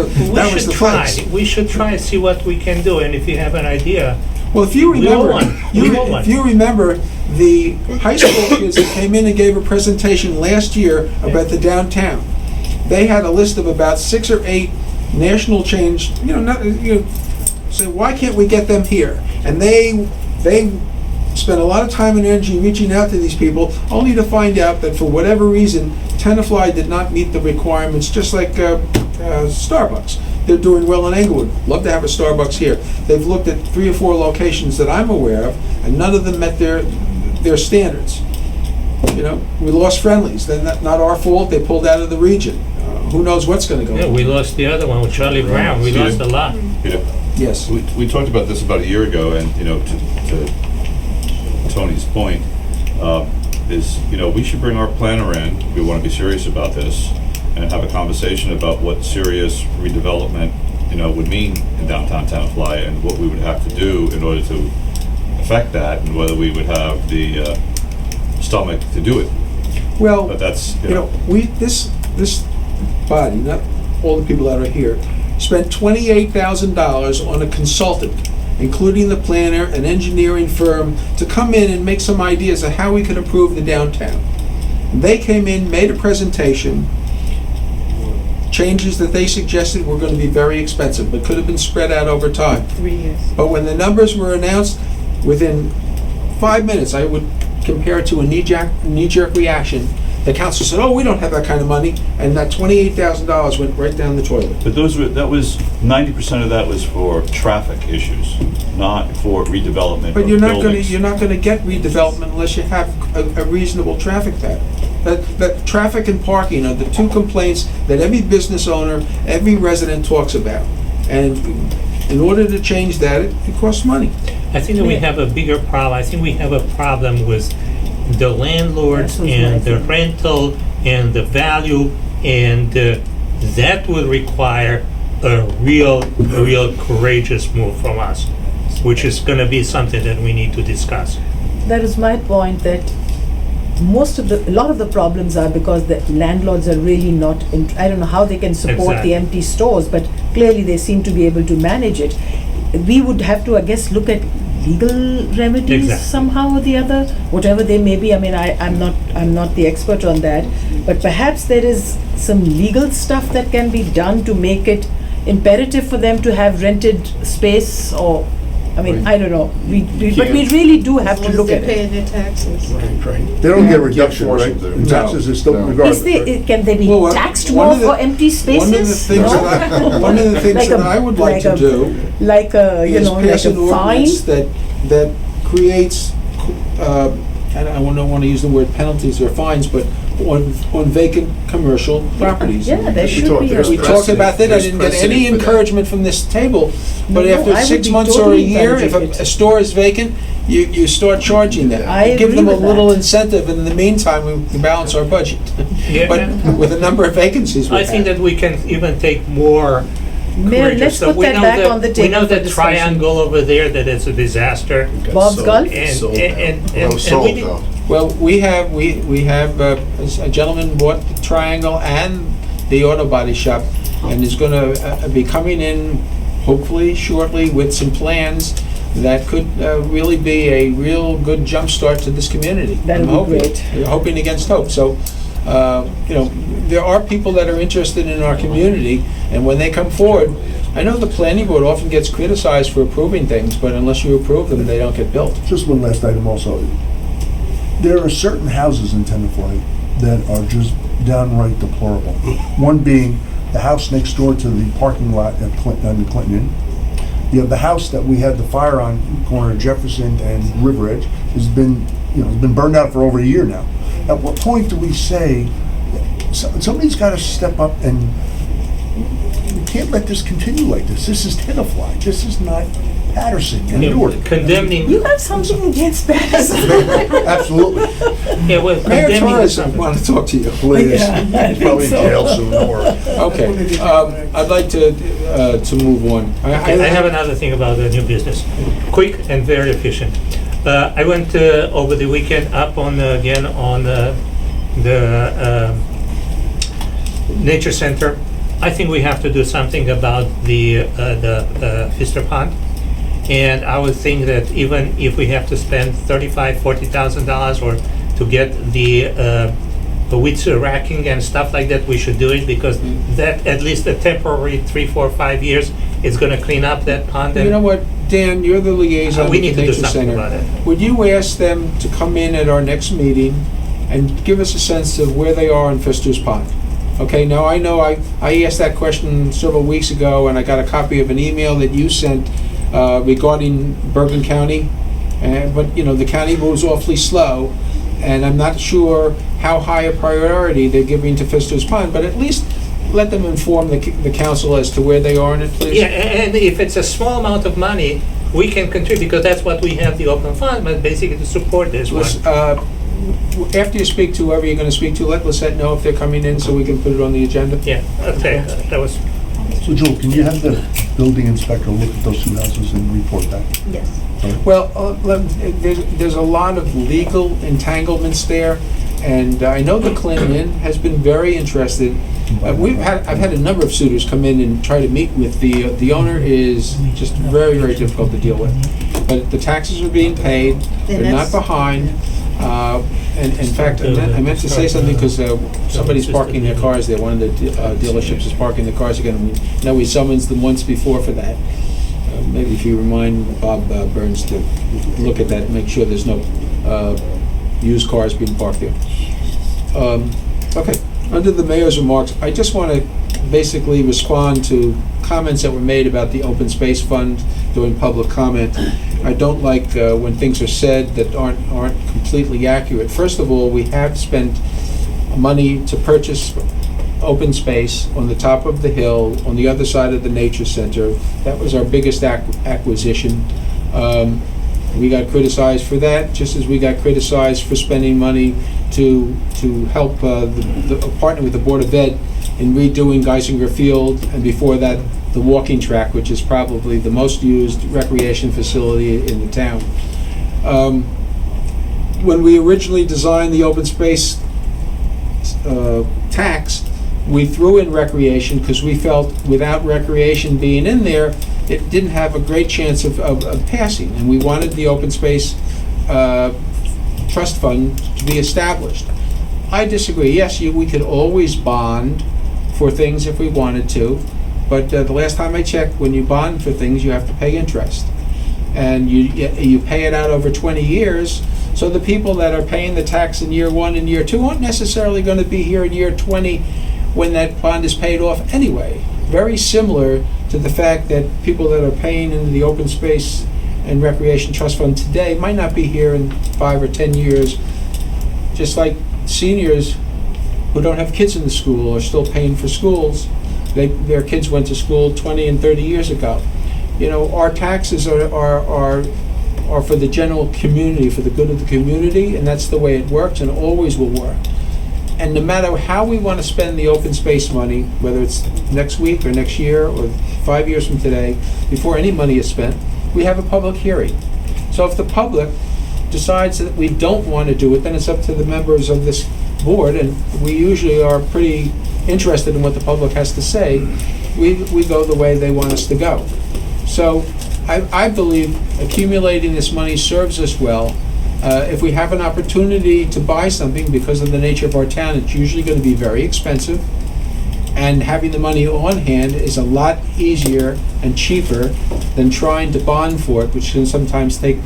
the place. We should try and see what we can do, and if you have an idea. Well, if you remember, if you remember, the high school kids that came in and gave a presentation last year about the downtown, they had a list of about 6 or 8 national chains. Say, why can't we get them here? And they spent a lot of time and energy reaching out to these people, only to find out that for whatever reason, Tenafly did not meet the requirements, just like Starbucks. They're doing well in Englewood. Love to have a Starbucks here. They've looked at 3 or 4 locations that I'm aware of, and none of them met their standards. You know, we lost Friendlies. Then not our fault. They pulled out of the region. Who knows what's going to go on? Yeah, we lost the other one with Charlie Brown. We lost a lot. Peter? Yes. We talked about this about a year ago, and, you know, to Tony's point, is, we should bring our planner in, we want to be serious about this, and have a conversation about what serious redevelopment, would mean in downtown Tenafly, and what we would have to do in order to affect that, and whether we would have the stomach to do it. Well, But that's, this body, not all the people that are here, spent $28,000 on a consultant, including the planner, an engineering firm, to come in and make some ideas of how we could improve the downtown. They came in, made a presentation. Changes that they suggested were going to be very expensive, but could have been spread out over time. 3 years. But when the numbers were announced, within 5 minutes, I would compare it to a knee-jerk reaction. The council said, "Oh, we don't have that kind of money," and that $28,000 went right down the toilet. but that was 90% of that was for traffic issues, not for redevelopment But of you're not going to buildings. get redevelopment unless you have a reasonable traffic pattern. That traffic and parking are the two complaints that every business owner, every resident talks about. And in order to change that, it costs money. I think that we have a bigger problem. I think we have a problem with the landlords and the rental and the value, and that would require a real courageous move from us, which is going to be something that we need to discuss. That is my point, that a lot of the problems are because the landlords are really not, I don't know how they can support Exactly. the empty stores, but clearly they seem to be able to manage it. We would have to, I guess, look at legal remedies Exactly. somehow or the other, whatever they may be. I mean, I'm not the expert on that, but perhaps there is some legal stuff that can be done to make it imperative for them to have rented space, or, I mean, I don't know. But we really do have to look at They're paying it. their taxes. Right. They don't get reduction, force right? them to. The taxes are still No. regardless. Can they be Well, taxed one more of the- for empty spaces? One of the things No? Like that a- I would like to do Like a, is pass like an a fine? ordinance that creates, I don't want to use the word penalties or fines, but on vacant commercial properties. Yeah, there should be. We talked about that, I didn't get any encouragement from this table, but No, after I would 6 be months or a totally year, if encouraging a it. store is vacant, you start charging them. I Give agree them a with little that. incentive, and in the meantime, we balance our budget. Yeah. But with the number of vacancies we I think have. that we can even take more Mayor, courageous let's stuff. put that back on the We table know for the discussion. triangle over there, that it's a disaster. Bob's Golf? And we need- Well, we have a gentleman bought the Triangle and the auto body shop, and is going to be coming in hopefully shortly with some plans that could really be a real good jumpstart to this community. That would I'm be hoping. great. We're hoping against hope. So, there are people that are interested in our community, and when they come forward, I know the planning board often gets criticized for approving things, but unless you approve them, they don't get built. Just one last item also. There are certain houses in Tenafly that are just downright deplorable. One being the house next door to the parking lot at on the Clinton Inn. You have the house that we had the fire on, corner of Jefferson and River Edge, has been burned out for over a year now. At what point do we say, somebody's got to step up, and we can't let this continue like this? This is Tenafly. This is not Patterson and Newark. Condemning. You have something against Patterson? Absolutely. Yeah, well, Mayor condemning Torres, I want to talk to you. Please. Yeah, I He's probably in think so. jail soon, don't worry. Okay, I'd like to move on. Okay, I have another thing about the new business. Quick and very efficient. I went over the weekend up on again on the nature center. I think we have to do something about the Pfister Pond. And I would think that even if we have to spend $40,000 or to get the weed racking and stuff like that, we should do it, because that at least a temporary 3, 4, 5 years is going to clean up that pond. You know what, Dan, you're the liaison We with need the to do Nature something Center. about it. Would you ask them to come in at our next meeting and give us a sense of where they are in Pfister's Pond? Okay, now I know I asked that question several weeks ago, and I got a copy of an email that you sent regarding Bergen County, but the county moves awfully slow, and I'm not sure how high a priority they're giving to Pfister's Pond, but at least let them inform the council as to where they are in it, please. Yeah, and if it's a small amount of money, we can contribute, because that's what we have the open fund, but basically to support this one. After you speak to whoever you're going to speak to, let Lisette know if they're coming in so we can put it on the agenda. Yeah, okay, that was, So Joel, can you have the building inspector look at those two houses and report back? Yes. Well, there's a lot of legal entanglements there, and I know the Clinton Inn has been very interested. I've had a number of suitors come in and try to meet with the owner. Is just very, very difficult to deal with. But the taxes are being paid, they're not behind. And in fact, I meant to say something because somebody's parking their cars there. One of the dealerships is parking the cars again. We know we summoned them once before for that. Maybe if you remind Bob Burns to look at that and make sure there's no used cars being parked there. Okay, under the mayor's remarks, I just want to basically respond to comments that were made about the open space fund during public comment. I don't like when things are said that aren't completely accurate. First of all, we have spent money to purchase open space on the top of the hill on the other side of the nature center. That was our biggest acquisition. We got criticized for that, just as we got criticized for spending money to help partner with the Board of Ed in redoing Geisinger Field, and before that, the walking track, which is probably the most used recreation facility in the town. When we originally designed the open space tax, we threw in recreation because we felt without recreation being in there, it didn't have a great chance of passing, and we wanted the open space trust fund to be established. I disagree. Yes, we could always bond for things if we wanted to, but the last time I checked, when you bond for things, you have to pay interest, and you pay it out over 20 years. So the people that are paying the tax in year 1 and year 2 aren't necessarily going to be here in year 20 when that bond is paid off anyway. Very similar to the fact that people that are paying into the open space and recreation trust fund today might not be here in 5 or 10 years, just like seniors who don't have kids in the school are still paying for schools. Their kids went to school 20 and 30 years ago. You know, our taxes are for the general community, for the good of the community, and that's the way it works and always will work. And no matter how we want to spend the open space money, whether it's next week or next year or 5 years from today, before any money is spent, we have a public hearing. So if the public decides that we don't want to do it, then it's up to the members of this board, and we usually are pretty interested in what the public has to say. We go the way they want us to go. So I believe accumulating this money serves us well. If we have an opportunity to buy something because of the nature of our town, it's usually going to be very expensive. And having the money on hand is a lot easier and cheaper than trying to bond for it, which can sometimes take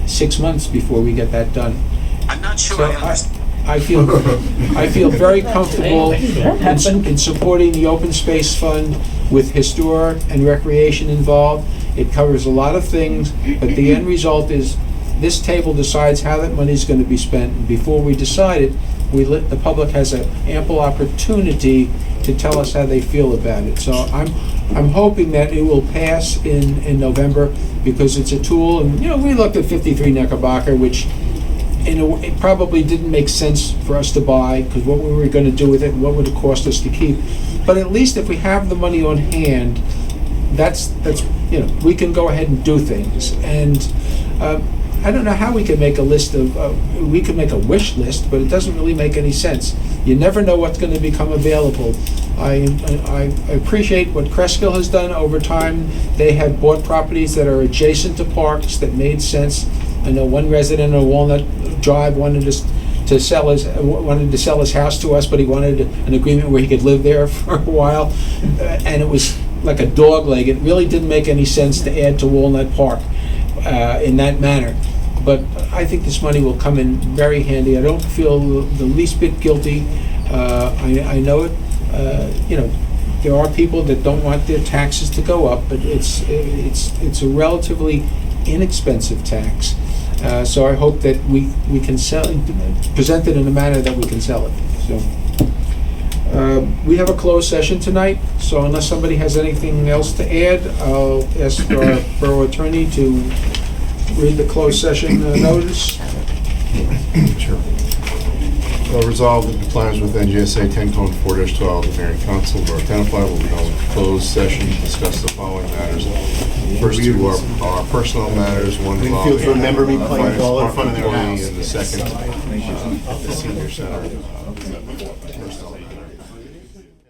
6 months before we get that done. I'm not sure So I understand. I feel very comfortable in supporting the open space fund with historic and recreation involved. It covers a lot of things, but the end result is this table decides how that money is going to be spent. And before we decide it, the public has an ample opportunity to tell us how they feel about it. So I'm hoping that it will pass in November, because it's a tool. And we looked at 53 Knickerbocker, which it probably didn't make sense for us to buy, because what we were going to do with it and what would it cost us to keep. But at least if we have the money on hand, that's we can go ahead and do things. And I don't know how we can make a list of, we could make a wish list, but it doesn't really make any sense. You never know what's going to become available. I appreciate what Cresskill has done over time. They have bought properties that are adjacent to parks that made sense. I know one resident on Walnut Drive wanted to sell his house to us, but he wanted an agreement where he could live there for a while, and it was like a dog leg. It really didn't make any sense to add to Walnut Park in that manner. But I think this money will come in very handy. I don't feel the least bit guilty. I know it. There are people that don't want their taxes to go up, but it's a relatively inexpensive tax. So I hope that we can present it in a manner that we can sell it. So We have a closed session tonight, so unless somebody has anything else to add, I'll ask our borough attorney to read the closed session notice. Sure. Resolved that compliance with NJSA 10:4-12, the mayor and council of Tenafly will be held in closed session to discuss the following matters. First two are personnel matters, one involving Remember me playing finance ball in department front of their employee, house. and the second, the senior center